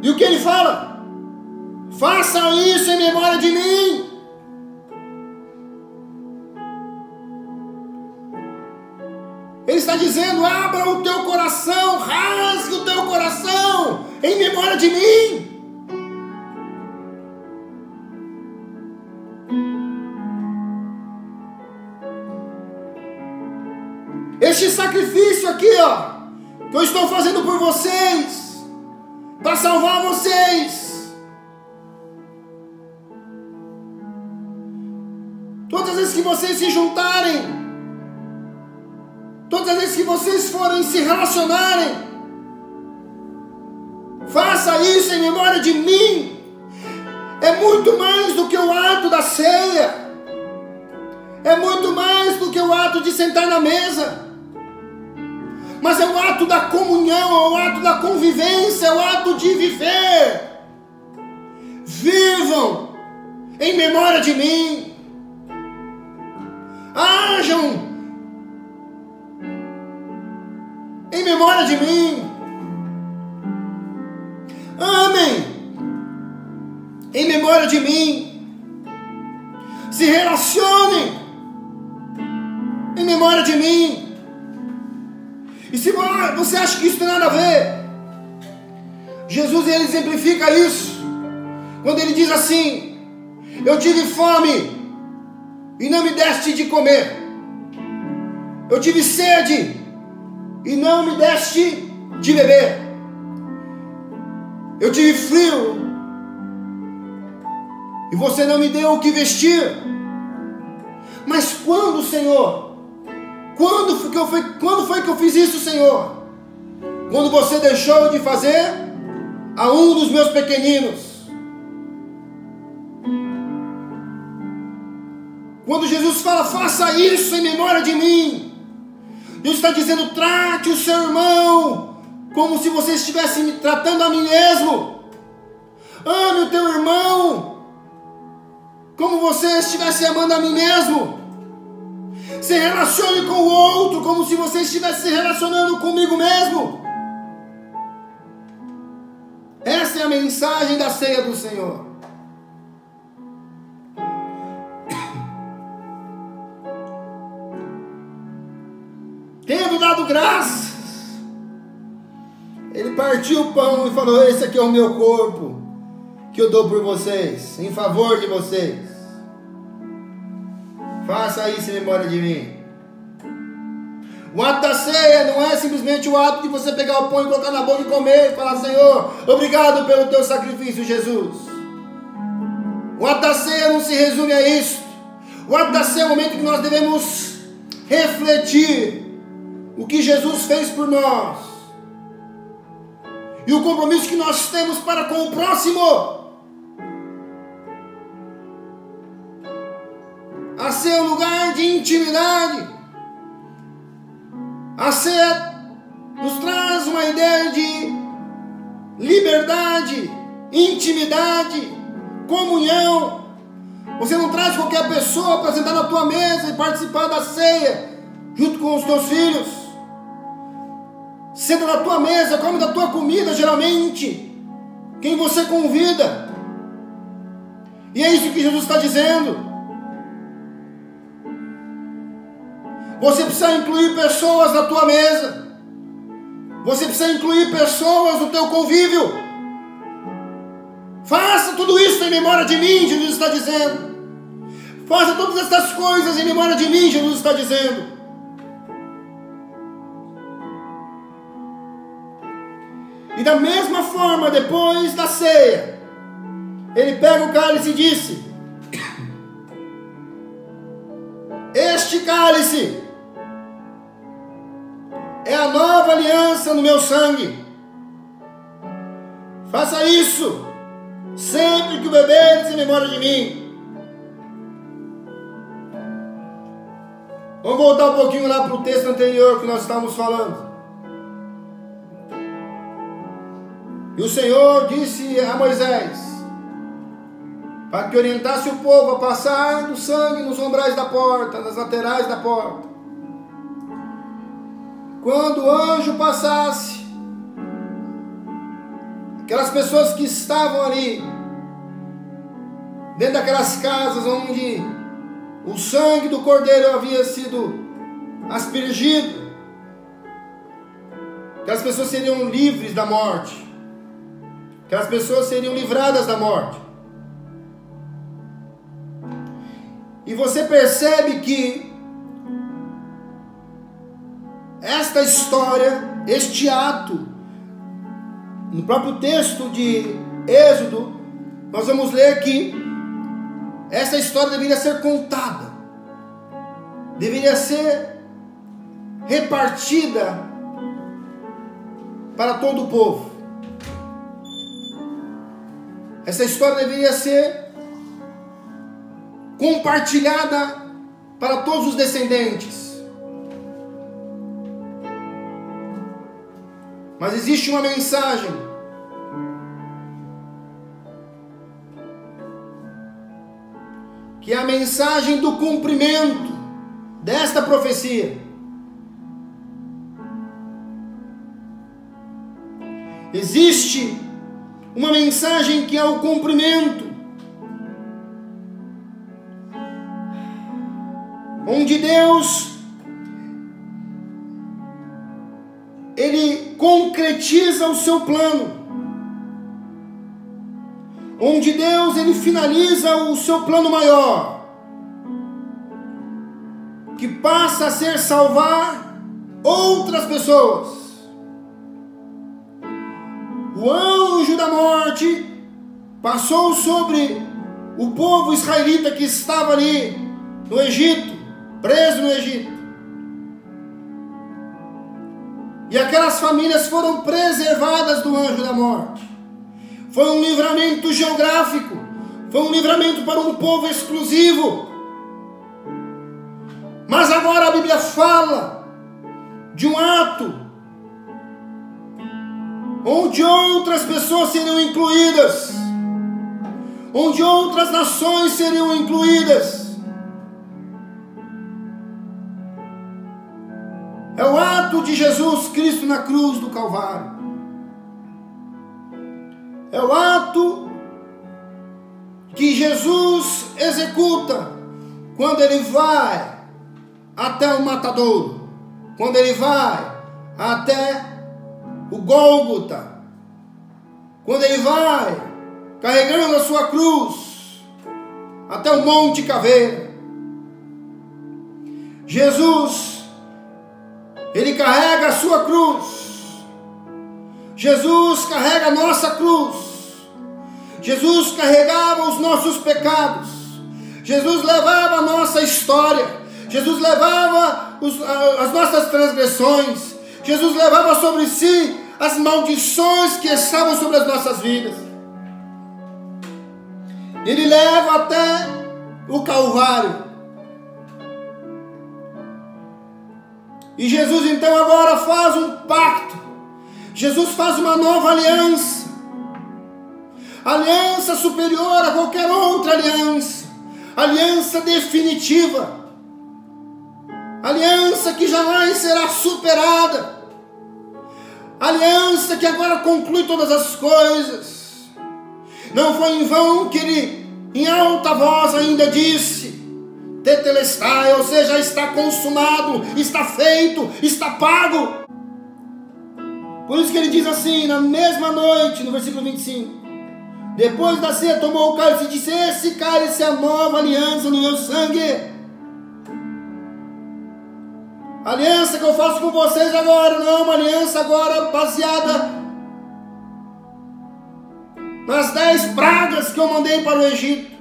E o que ele fala? Façam isso em memória de mim. Ele está dizendo: abra o teu coração, rasgue o teu coração em memória de mim. Este sacrifício aqui, ó, que eu estou fazendo por vocês, para salvar vocês. Todas as vezes que vocês se juntarem, todas as vezes que vocês forem se relacionarem, faça isso em memória de mim. É muito mais do que o ato da ceia, é muito mais do que o ato de sentar na mesa, mas é o ato da comunhão, é o ato da convivência, é o ato de viver. Vivam em memória de mim. Hajam em memória de mim. Amem em memória de mim. Se relacionem em memória de mim. E se você acha que isso tem nada a ver, Jesus, ele exemplifica isso quando ele diz assim: eu tive fome e não me deste de comer, eu tive sede e não me deste de beber, Eu tive frio e você não me deu o que vestir. Mas quando, Senhor? Quando foi que eu fiz isso, Senhor? Quando você deixou de fazer a um dos meus pequeninos. Quando Jesus fala, faça isso em memória de mim, Deus está dizendo, trate o seu irmão como se você estivesse me tratando a mim mesmo. Ame o teu irmão como você estivesse amando a mim mesmo. Se relacione com o outro como se você estivesse se relacionando comigo mesmo. Essa é a mensagem da ceia do Senhor. Tendo dado graças, ele partiu o pão e falou, esse aqui é o meu corpo, que eu dou por vocês, em favor de vocês. Faça isso em memória de mim. O ato da ceia não é simplesmente o ato de você pegar o pão e colocar na boca e comer e falar, Senhor, obrigado pelo teu sacrifício, Jesus. O ato da ceia não se resume a isso. O ato da ceia é o momento que nós devemos refletir o que Jesus fez por nós e o compromisso que nós temos para com o próximo. A ceia é um lugar de intimidade. A ceia nos traz uma ideia de liberdade, intimidade, comunhão. Você não traz qualquer pessoa para sentar na tua mesa e participar da ceia junto com os teus filhos. Senta na tua mesa, come da tua comida, geralmente quem você convida. E é isso que Jesus está dizendo. Você precisa incluir pessoas na tua mesa. Você precisa incluir pessoas no teu convívio. Faça tudo isso em memória de mim, Jesus está dizendo. Faça todas essas coisas em memória de mim, Jesus está dizendo. E da mesma forma, depois da ceia, ele pega o cálice e disse, este cálice é a nova aliança no meu sangue. Faça isso sempre que o beberes em memória de mim. Vamos voltar um pouquinho lá para o texto anterior que nós estávamos falando. E o Senhor disse a Moisés, para que orientasse o povo a passar do sangue nos umbrais da porta, nas laterais da porta. Quando o anjo passasse, aquelas pessoas que estavam ali, dentro daquelas casas onde o sangue do cordeiro havia sido aspergido, aquelas pessoas seriam livres da morte. Aquelas pessoas seriam livradas da morte. E você percebe que esta história, este ato, no próprio texto de Êxodo, nós vamos ler que essa história deveria ser contada, deveria ser repartida para todo o povo. Essa história deveria ser compartilhada para todos os descendentes. Mas existe uma mensagem que é a mensagem do cumprimento desta profecia. Existe uma mensagem que é o cumprimento, onde Deus Ele concretiza o seu plano, onde Deus Ele finaliza o seu plano maior, que passa a ser salvar outras pessoas. O anjo da morte passou sobre o povo israelita que estava ali no Egito, preso no Egito. E aquelas famílias foram preservadas do anjo da morte. Foi um livramento geográfico, foi um livramento para um povo exclusivo. Mas agora a Bíblia fala de um ato onde outras pessoas seriam incluídas, onde outras nações seriam incluídas. É o ato de Jesus Cristo na cruz do Calvário. É o ato que Jesus executa quando ele vai até o matadouro, quando ele vai até o Gólgota, quando ele vai carregando a sua cruz até o Monte Caveira. Jesus, ele carrega a sua cruz. Jesus carrega a nossa cruz. Jesus carregava os nossos pecados. Jesus levava a nossa história. Jesus levava as nossas transgressões. Jesus levava sobre si as maldições que estavam sobre as nossas vidas. Ele leva até o Calvário. E Jesus então agora faz um pacto. Jesus faz uma nova aliança. Aliança superior a qualquer outra aliança. Aliança definitiva. Aliança que jamais será superada. Aliança que agora conclui todas as coisas. Não foi em vão que ele, em alta voz, ainda disse: Tetelestai, ou seja, está consumado, está feito, está pago. Por isso que ele diz assim, na mesma noite, no versículo 25: depois da ceia tomou o cálice e disse: esse cálice é a nova aliança no meu sangue. A aliança que eu faço com vocês agora não é uma aliança agora baseada nas 10 pragas que eu mandei para o Egito,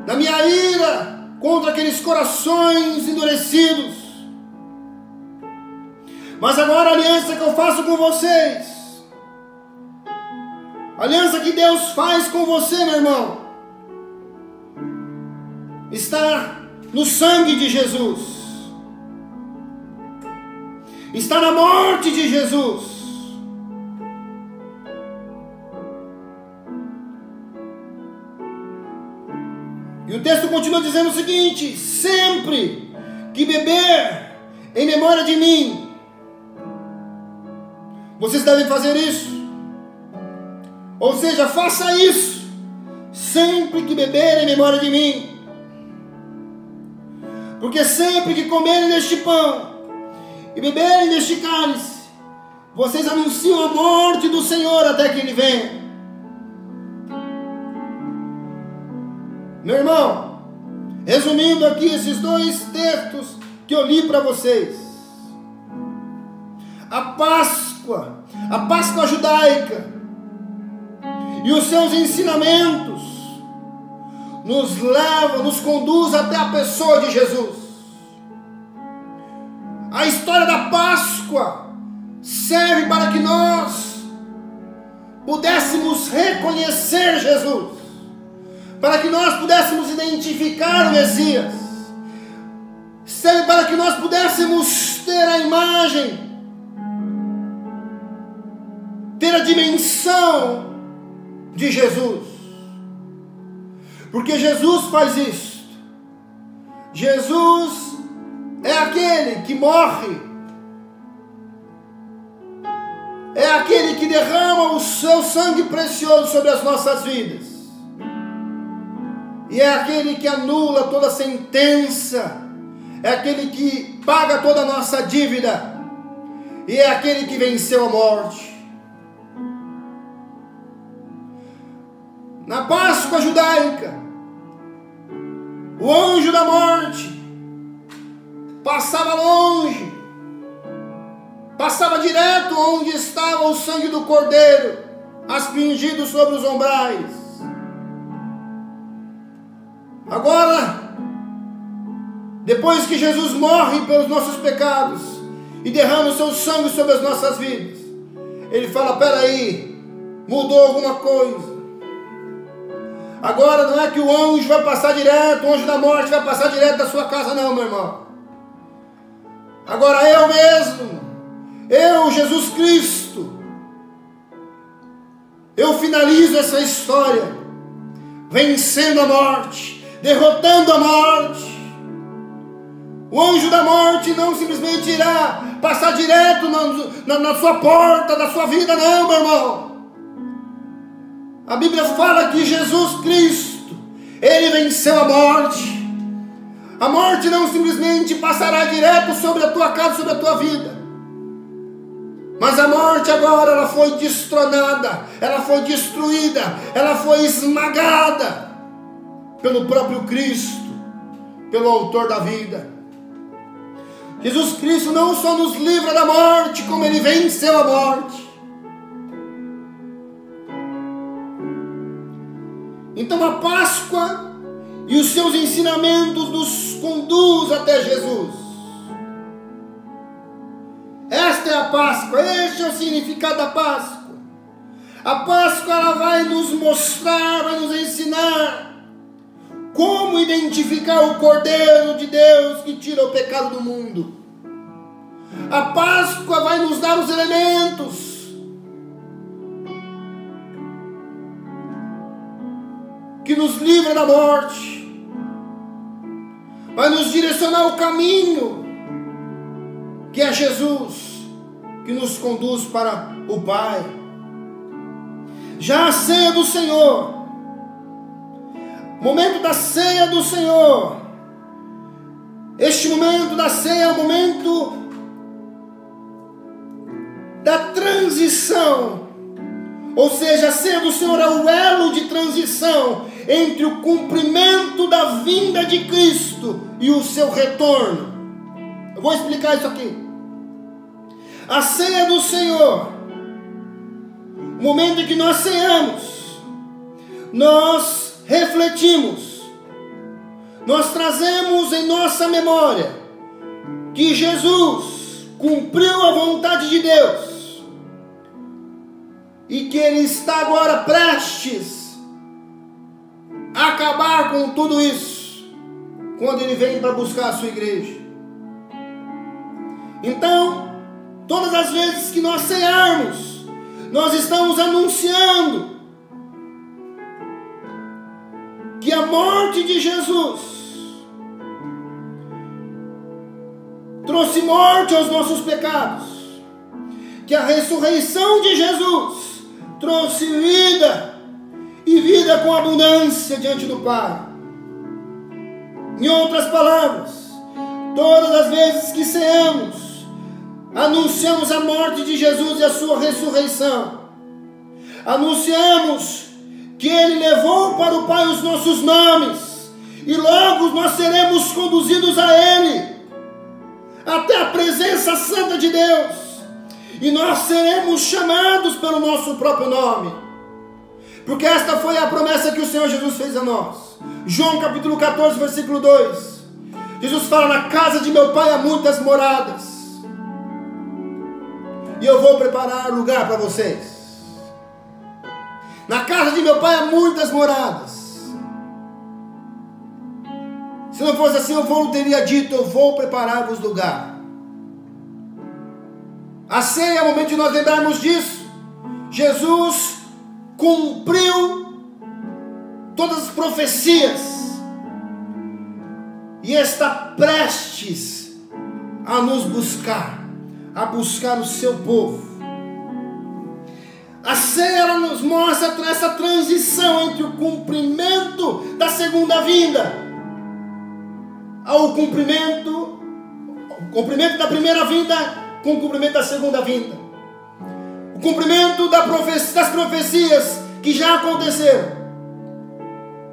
da minha ira contra aqueles corações endurecidos. Mas agora a aliança que eu faço com vocês, a aliança que Deus faz com você, meu irmão, está no sangue de Jesus, está na morte de Jesus. E o texto continua dizendo o seguinte: sempre que beber em memória de mim, vocês devem fazer isso. Ou seja, faça isso sempre que beber em memória de mim. Porque sempre que comerem deste pão e beberem deste cálice, vocês anunciam a morte do Senhor até que Ele venha. Meu irmão, resumindo aqui esses 2 textos que eu li para vocês, a Páscoa judaica e os seus ensinamentos nos conduz até a pessoa de Jesus. A história da Páscoa serve para que nós pudéssemos reconhecer Jesus, para que nós pudéssemos identificar o Messias, serve para que nós pudéssemos ter a imagem, ter a dimensão de Jesus. Porque Jesus faz isso. Jesus é aquele que morre, é aquele que derrama o seu sangue precioso sobre as nossas vidas, e é aquele que anula toda sentença, é aquele que paga toda a nossa dívida, e é aquele que venceu a morte. Na Páscoa judaica, o anjo da morte passava longe, passava direto onde estava o sangue do Cordeiro, aspergido sobre os umbrais. Agora, depois que Jesus morre pelos nossos pecados e derrama o seu sangue sobre as nossas vidas, ele fala: peraí, mudou alguma coisa. Agora não é que o anjo vai passar direto, o anjo da morte vai passar direto da sua casa, não, meu irmão. Agora eu mesmo, eu, Jesus Cristo, eu finalizo essa história, vencendo a morte, derrotando a morte. O anjo da morte não simplesmente irá passar direto na sua porta, da sua vida, não, meu irmão. A Bíblia fala que Jesus Cristo, ele venceu a morte. A morte não simplesmente passará direto sobre a tua casa, sobre a tua vida. Mas a morte agora, ela foi destronada, ela foi destruída, ela foi esmagada pelo próprio Cristo, pelo autor da vida. Jesus Cristo não só nos livra da morte, como ele venceu a morte. Então a Páscoa e os seus ensinamentos nos conduz até Jesus. Esta é a Páscoa, este é o significado da Páscoa. A Páscoa, ela vai nos mostrar, vai nos ensinar como identificar o Cordeiro de Deus que tira o pecado do mundo. A Páscoa vai nos dar os elementos que nos livra da morte, vai nos direcionar o caminho que é Jesus, que nos conduz para o Pai. Já a ceia do Senhor, momento da ceia do Senhor, este momento da ceia é o momento da transição, ou seja, a ceia do Senhor é o elo de transição entre o cumprimento da vinda de Cristo e o seu retorno. Eu vou explicar isso aqui. A ceia do Senhor, o momento em que nós ceamos, nós refletimos, nós trazemos em nossa memória que Jesus cumpriu a vontade de Deus e que Ele está agora prestes a acabar com tudo isso quando Ele vem para buscar a sua igreja. Então, todas as vezes que nós cearmos, nós estamos anunciando que a morte de Jesus trouxe morte aos nossos pecados, que a ressurreição de Jesus trouxe vida, e vida com abundância diante do Pai. Em outras palavras, todas as vezes que ceamos, anunciamos a morte de Jesus e a sua ressurreição. Anunciamos que Ele levou para o Pai os nossos nomes, e logo nós seremos conduzidos a Ele, até a presença santa de Deus, e nós seremos chamados pelo nosso próprio nome, porque esta foi a promessa que o Senhor Jesus fez a nós. João capítulo 14, versículo 2, Jesus fala: na casa de meu Pai há muitas moradas, e eu vou preparar lugar para vocês. Na casa de meu Pai há muitas moradas. Se não fosse assim, eu não teria dito: eu vou preparar-vos lugar. A ceia é o momento de nós lembrarmos disso. Jesus cumpriu todas as profecias e está prestes a nos buscar, a buscar o seu povo. A ceia, ela nos mostra essa transição entre o cumprimento da segunda vinda ao cumprimento da primeira vinda com o cumprimento da segunda vinda. O cumprimento das profecias que já aconteceram,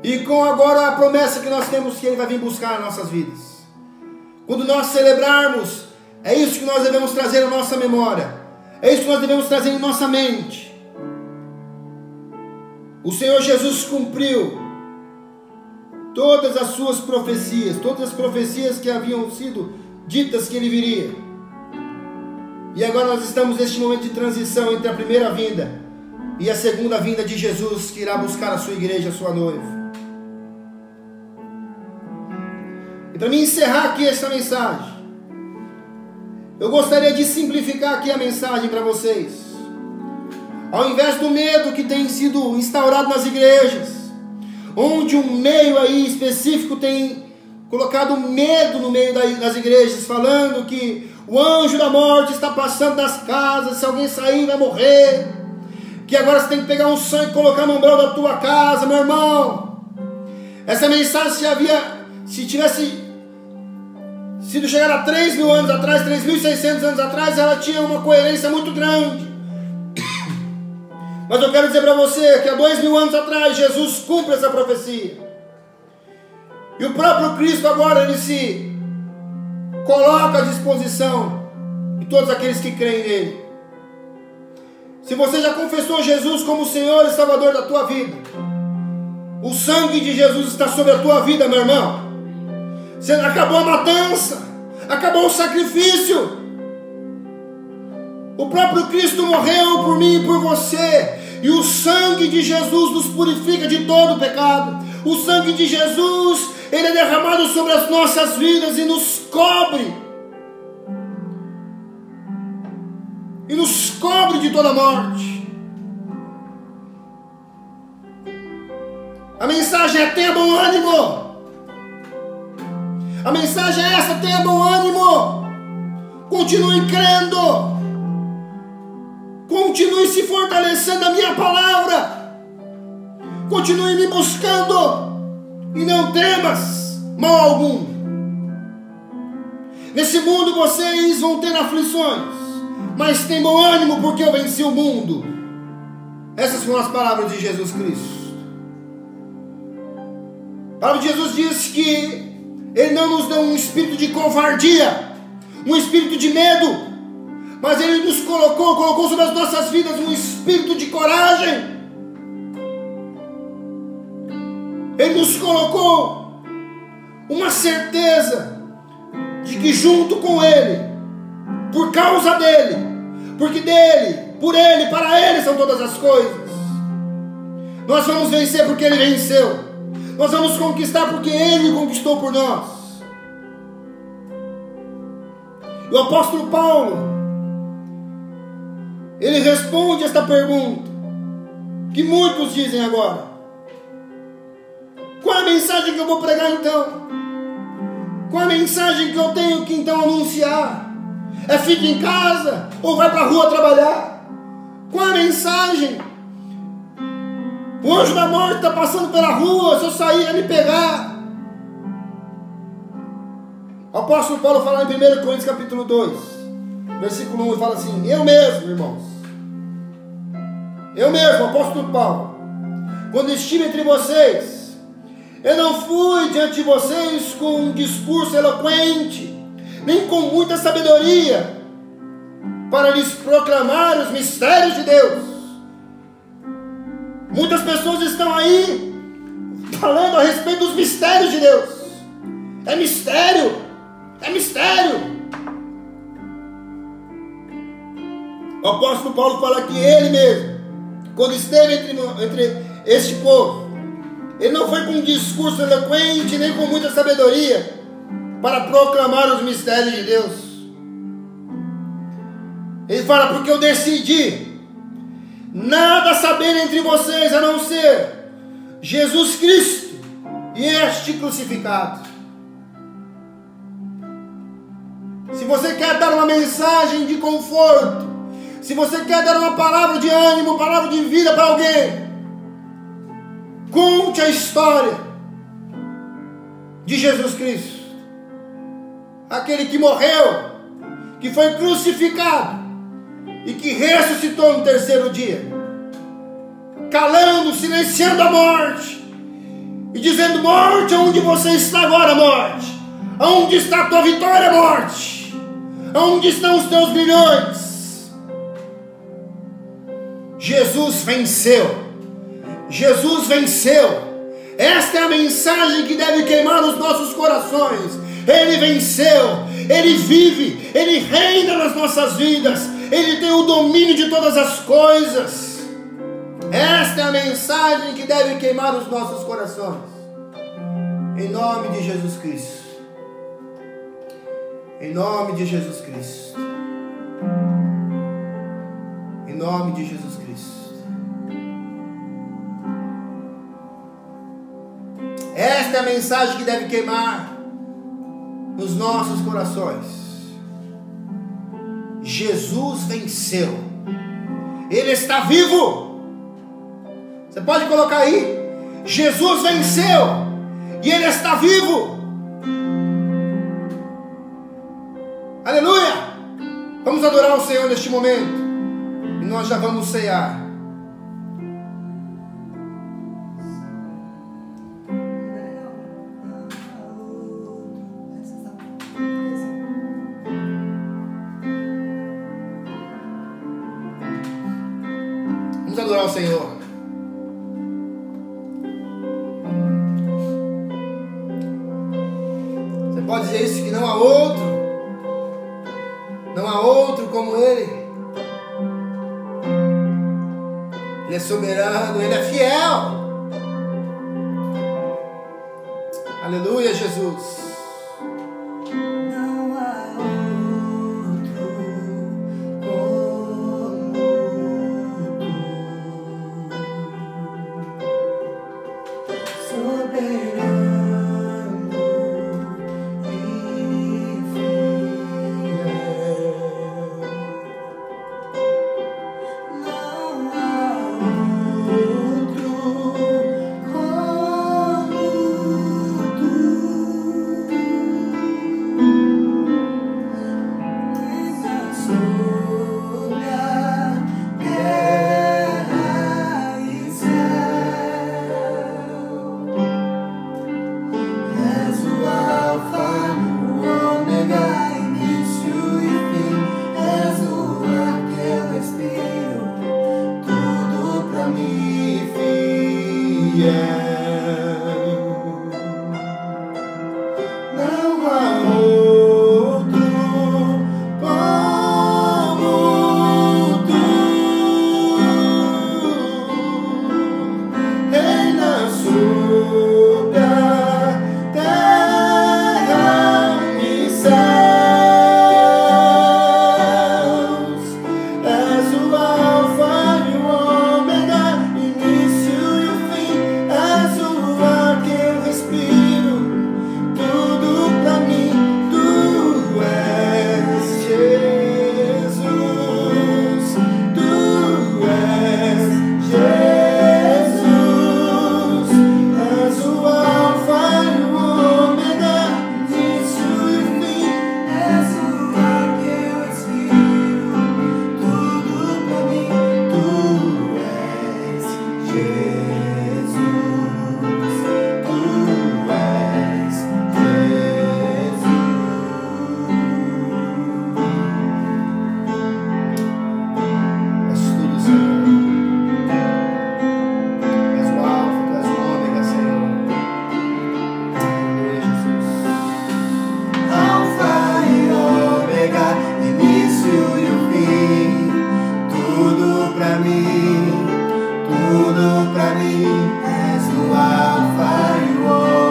e com agora a promessa que nós temos, que Ele vai vir buscar as nossas vidas. Quando nós celebrarmos É isso que nós devemos trazer à nossa memória. É isso que nós devemos trazer em nossa mente. O Senhor Jesus cumpriu todas as suas profecias, todas as profecias que haviam sido ditas que Ele viria. E agora nós estamos neste momento de transição entre a primeira vinda e a segunda vinda de Jesus, que irá buscar a sua igreja, a sua noiva. E para mim encerrar aqui esta mensagem, eu gostaria de simplificar aqui a mensagem para vocês. Ao invés do medo que tem sido instaurado nas igrejas, onde um meio aí específico tem colocado medo no meio das igrejas, falando que o anjo da morte está passando das casas, se alguém sair vai morrer, que agora você tem que pegar um sangue e colocar no umbral da tua casa. Meu irmão, essa mensagem se tivesse sido chegada a 3.000 anos atrás, 3.600 anos atrás, ela tinha uma coerência muito grande. Mas eu quero dizer para você que há 2.000 anos atrás Jesus cumpre essa profecia. E o próprio Cristo agora ele se coloca à disposição de todos aqueles que creem nele. Se você já confessou Jesus como Senhor e Salvador da tua vida, o sangue de Jesus está sobre a tua vida, meu irmão. Acabou a matança, acabou o sacrifício. O próprio Cristo morreu por mim e por você, e o sangue de Jesus nos purifica de todo pecado. O sangue de Jesus, ele é derramado sobre as nossas vidas e nos cobre. E nos cobre de toda morte. A mensagem é: tenha bom ânimo. A mensagem é essa: tenha bom ânimo. Continue crendo. Continue se fortalecendo na minha palavra. Continue me buscando. E não temas mal algum. Nesse mundo vocês vão ter aflições, mas tem bom ânimo, porque eu venci o mundo. Essas foram as palavras de Jesus Cristo. A palavra de Jesus diz que Ele não nos deu um espírito de covardia, um espírito de medo, mas Ele nos colocou sobre as nossas vidas um espírito de coragem. Ele nos colocou uma certeza de que junto com Ele, por causa dEle, porque dEle, por Ele, para Ele são todas as coisas, nós vamos vencer porque Ele venceu. Nós vamos conquistar porque Ele conquistou por nós. E o apóstolo Paulo, ele responde esta pergunta que muitos dizem agora: qual é a mensagem que eu vou pregar então? Qual é a mensagem que eu tenho que então anunciar? É fique em casa ou vai para a rua trabalhar? Qual é a mensagem? O anjo da morte está passando pela rua, se eu sair vai me pegar. O apóstolo Paulo fala em 1 Coríntios capítulo 2, versículo 1, e fala assim: eu mesmo, irmãos, eu mesmo, apóstolo Paulo, quando estive entre vocês, eu não fui diante de vocês com um discurso eloquente, nem com muita sabedoria, para lhes proclamar os mistérios de Deus. Muitas pessoas estão aí falando a respeito dos mistérios de Deus. É mistério, é mistério. O apóstolo Paulo fala que ele mesmo, quando esteve entre este povo, ele não foi com um discurso eloquente, nem com muita sabedoria, para proclamar os mistérios de Deus. Ele fala: porque eu decidi nada saber entre vocês a não ser Jesus Cristo e este crucificado. Se você quer dar uma mensagem de conforto, se você quer dar uma palavra de ânimo, uma palavra de vida para alguém, conte a história de Jesus Cristo, aquele que morreu, que foi crucificado e que ressuscitou no terceiro dia, calando, silenciando a morte e dizendo: morte, aonde você está agora, morte? Aonde está a tua vitória, morte? Onde estão os teus grilhões? Jesus venceu. Jesus venceu. Esta é a mensagem que deve queimar os nossos corações. Ele venceu. Ele vive. Ele reina nas nossas vidas. Ele tem o domínio de todas as coisas. Esta é a mensagem que deve queimar os nossos corações. Em nome de Jesus Cristo. Em nome de Jesus Cristo. Em nome de Jesus Cristo. Esta é a mensagem que deve queimar nos nossos corações. Jesus venceu. Ele está vivo. Você pode colocar aí. Jesus venceu. E Ele está vivo. Aleluia. Vamos adorar o Senhor neste momento. E nós já vamos cear. Vamos adorar o Senhor. Você pode dizer isso, que não há outro. Não há outro como Ele. Ele é soberano, Ele é fiel. Aleluia, Jesus. Não há outro como tu, soberano e fiel. Não há outro como tu. Sobre a terra e céu, és o Alfa, o Ômega, início e fim, és o ar que eu respiro, tudo pra mim fiel. Não há outro como tu, reina sobre a terra e céus. És o Alfa e o Ômega, início e o fim. És o ar que eu respiro, tudo pra mim. Tu és Jesus. Tu és Jesus. És o Alfa e o Ômega, início e fim. És o ar que eu respiro, tudo pra mim. Tu és Jesus. Tu és Jesus. És tudo, Senhor. És o Alfa, Tu és o Ômega, Senhor. Aleluia, Jesus. Alfa e Ômega, início e o fim, tudo pra mim, tudo pra mim. És o Alfa e o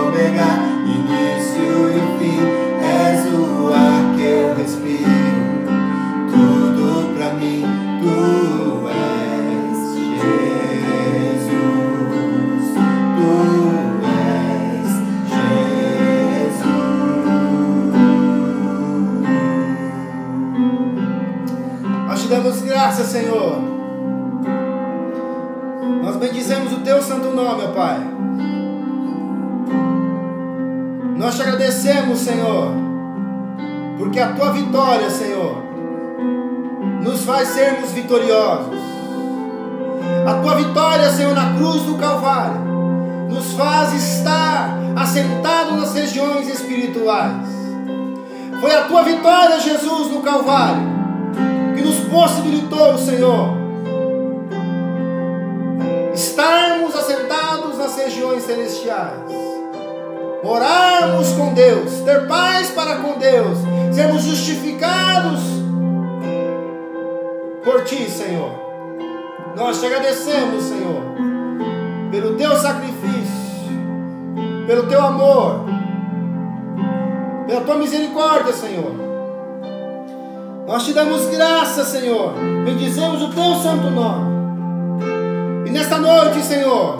Ômega, início e o fim. És o ar que eu respiro, tudo pra mim. Tu és Jesus. Tu és Jesus. Nós te damos graças, Senhor. Nós bendizemos o Teu santo nome, ó Pai. Nós te agradecemos, Senhor, porque a Tua vitória, Senhor, nos faz sermos vitoriosos. A Tua vitória, Senhor, na cruz do Calvário, nos faz estar assentados nas regiões espirituais. Foi a tua vitória, Jesus, no Calvário, que nos possibilitou, Senhor, estarmos assentados nas regiões celestiais, orarmos com Deus, ter paz para com Deus, sermos justificados por Ti, Senhor. Nós te agradecemos, Senhor, pelo Teu sacrifício, pelo Teu amor, pela Tua misericórdia, Senhor. Nós te damos graça, Senhor, bendizemos o Teu santo nome. E nesta noite, Senhor,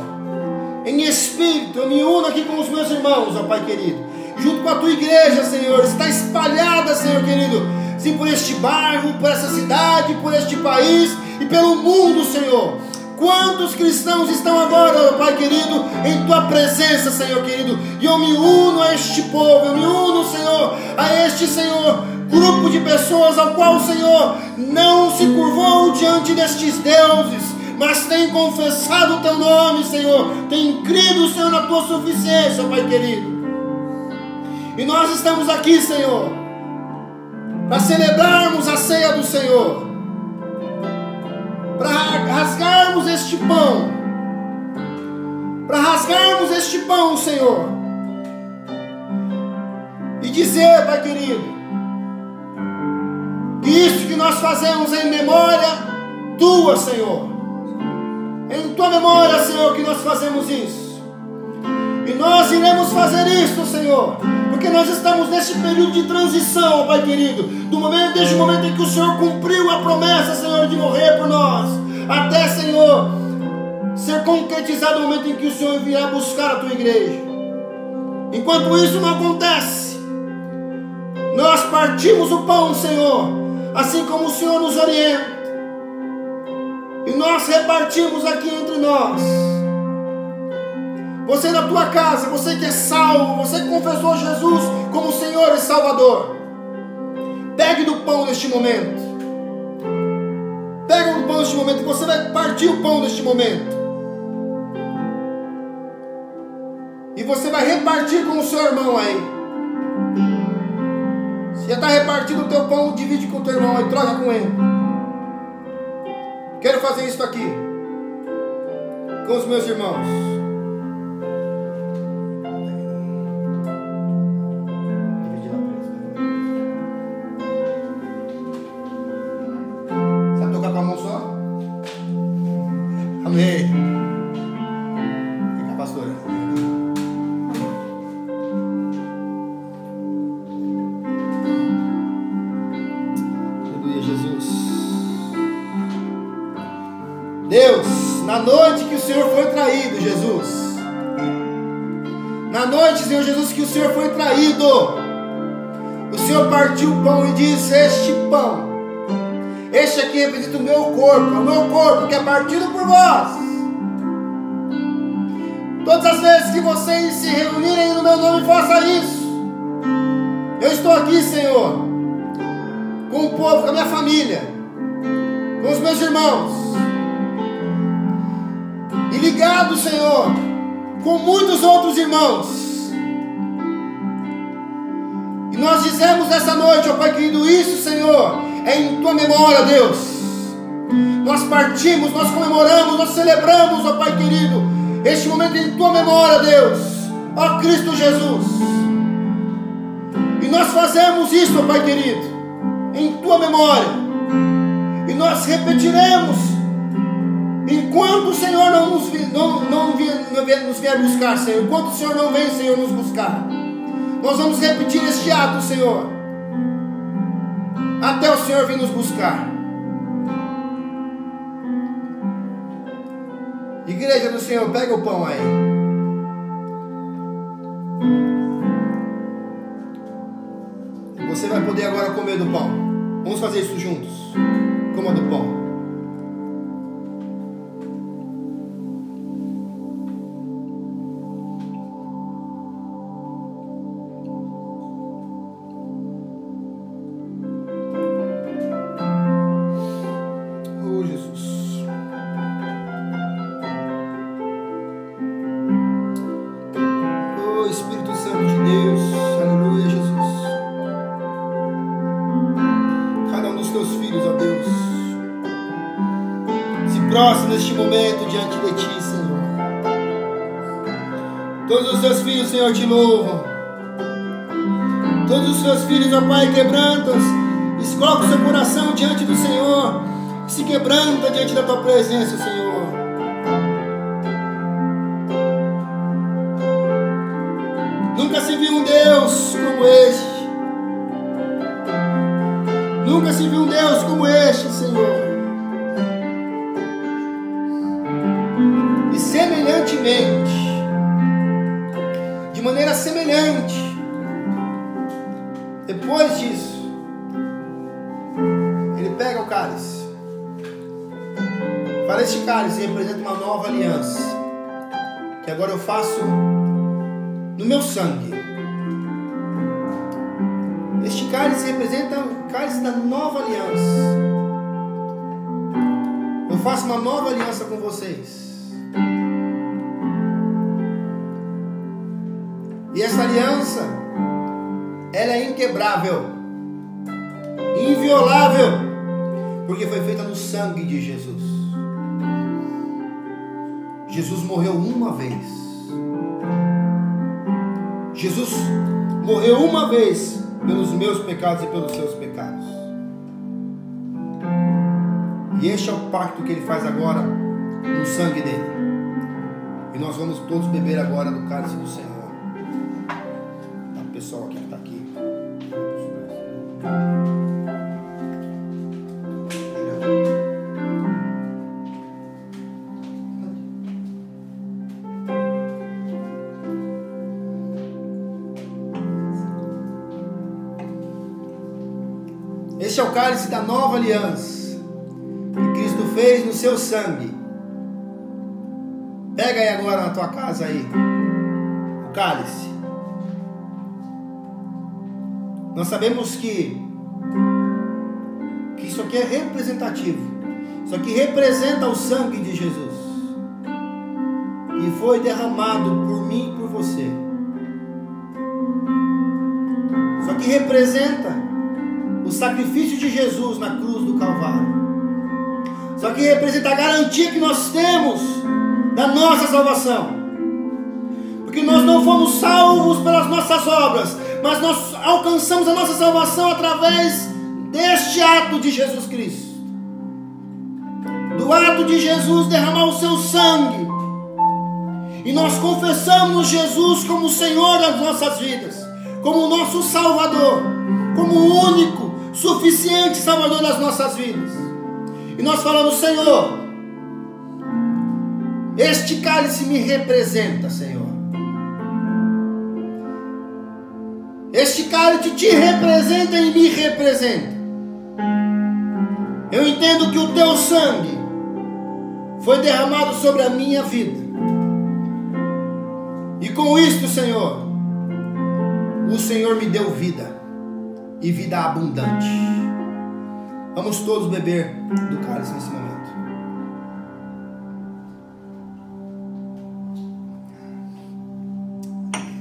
em espírito, eu me uno aqui com os meus irmãos, ó Pai querido, junto com a Tua igreja, Senhor, está espalhada, Senhor querido, sim, por este bairro, por essa cidade, por este país e pelo mundo, Senhor. Quantos cristãos estão agora, ó Pai querido, em Tua presença, Senhor querido, e eu me uno a este povo, eu me uno, Senhor, a este, Senhor, grupo de pessoas ao qual o Senhor não se curvou diante destes deuses, mas tem confessado o Teu nome, Senhor, tem crido, Senhor, na Tua suficiência, ó Pai querido. E nós estamos aqui, Senhor, para celebrarmos a ceia do Senhor, para rasgarmos este pão, Senhor, e dizer, Pai querido, que isso que nós fazemos em memória Tua, Senhor, em Tua memória, Senhor, que nós fazemos isso. E nós iremos fazer isso, Senhor, porque nós estamos neste período de transição, Pai querido, desde o momento em que o Senhor cumpriu a promessa, Senhor, de morrer por nós, até, Senhor, ser concretizado o momento em que o Senhor virá buscar a Tua igreja. Enquanto isso não acontece, nós partimos o pão, Senhor, assim como o Senhor nos orienta, e nós repartimos aqui entre nós. Você na tua casa, você que é salvo, você que confessou Jesus como Senhor e Salvador, pegue do pão neste momento. Pega o pão neste momento, e você vai partir o pão neste momento. E você vai repartir com o seu irmão aí. Se já está repartido o teu pão, divide com o teu irmão aí, troca com ele. Quero fazer isso aqui com os meus irmãos. Sabe tocar com a mão só? Amém. Vem cá, pastora. Aleluia, Jesus. Deus, na noite que o Senhor foi traído, Jesus, na noite, Senhor Jesus, que o Senhor foi traído, o Senhor partiu o pão e disse: este pão, este aqui representa o meu corpo que é partido por vós. Todas as vezes que vocês se reunirem no meu nome, faça isso. Eu estou aqui, Senhor, com o povo, com a minha família, com os meus irmãos, e ligado, Senhor, com muitos outros irmãos. E nós dizemos essa noite, ó Pai querido, isso, Senhor, é em Tua memória, Deus. Nós partimos, nós comemoramos, nós celebramos, ó Pai querido, este momento em Tua memória, Deus, ó Cristo Jesus. E nós fazemos isso, ó Pai querido, em Tua memória. E nós repetiremos enquanto o Senhor não nos vier buscar, Senhor. Enquanto o Senhor não vem, Senhor, nos buscar, nós vamos repetir este ato, Senhor, até o Senhor vir nos buscar. Igreja do Senhor, pega o pão aí. Você vai poder agora comer do pão. Vamos fazer isso juntos. Coma do pão. prostre neste momento diante de Ti, Senhor. Todos os Teus filhos, Senhor, Te louvam. Todos os Teus filhos, ó Pai, quebrantam-se, colocam o seu coração diante do Senhor, se quebranta diante da Tua presença, Senhor. Nunca se viu um Deus como este. Nunca se viu um Deus como este, Senhor. E semelhantemente, de maneira semelhante, depois disso, Ele pega o cálice. Para este cálice representa uma nova aliança, que agora eu faço no meu sangue. Este cálice representa o cálice da nova aliança. Eu faço uma nova aliança com vocês. E essa aliança, ela é inquebrável, inviolável, porque foi feita no sangue de Jesus. Jesus morreu uma vez. Jesus morreu uma vez pelos meus pecados e pelos seus pecados. E este é o pacto que Ele faz agora no sangue dele. E nós vamos todos beber agora do cálice do Senhor. Tá, o pessoal aqui que está aqui. Este é o cálice da nova aliança que Cristo fez no seu sangue. Pega aí agora na tua casa aí o cálice. Nós sabemos que isso aqui é representativo. Isso aqui representa o sangue de Jesus, que foi derramado por mim e por você. Isso aqui representa o sacrifício de Jesus na cruz do Calvário. Só que representa a garantia que nós temos da nossa salvação. Porque nós não fomos salvos pelas nossas obras, mas nós alcançamos a nossa salvação através deste ato de Jesus Cristo. Do ato de Jesus derramar o seu sangue. E nós confessamos Jesus como o Senhor das nossas vidas, como o nosso Salvador, como o único suficiente Salvador das nossas vidas. E nós falamos: Senhor, este cálice me representa, Senhor. Este cálice te representa e me representa. Eu entendo que o teu sangue foi derramado sobre a minha vida. E com isto, Senhor, o Senhor me deu vida. E vida abundante. Vamos todos beber do cálice nesse momento.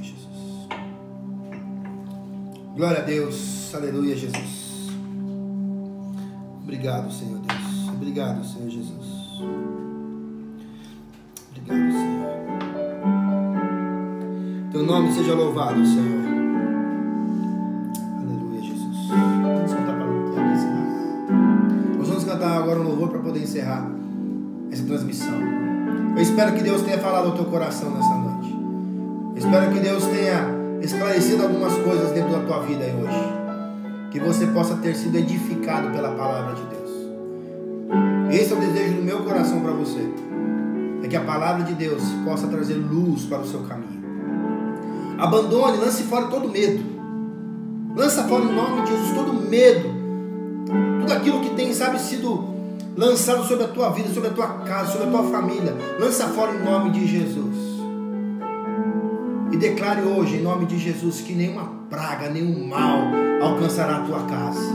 Jesus. Glória a Deus. Aleluia, Jesus. Obrigado, Senhor Deus. Obrigado, Senhor Jesus. Obrigado, Senhor. Teu nome seja louvado, Senhor. Agora um louvor para poder encerrar essa transmissão. Eu espero que Deus tenha falado ao teu coração nessa noite. Eu espero que Deus tenha esclarecido algumas coisas dentro da tua vida aí hoje, que você possa ter sido edificado pela palavra de Deus. Esse é o desejo do meu coração para você, é que a palavra de Deus possa trazer luz para o seu caminho. Abandone, lance fora todo medo. Lança fora em nome de Jesus todo medo, tudo aquilo que tem, sabe, sido lançado sobre a tua vida, sobre a tua casa, sobre a tua família. Lança fora em nome de Jesus. E declare hoje em nome de Jesus que nenhuma praga, nenhum mal alcançará a tua casa.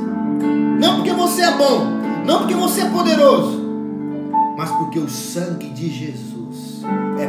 Não porque você é bom, não porque você é poderoso, mas porque o sangue de Jesus é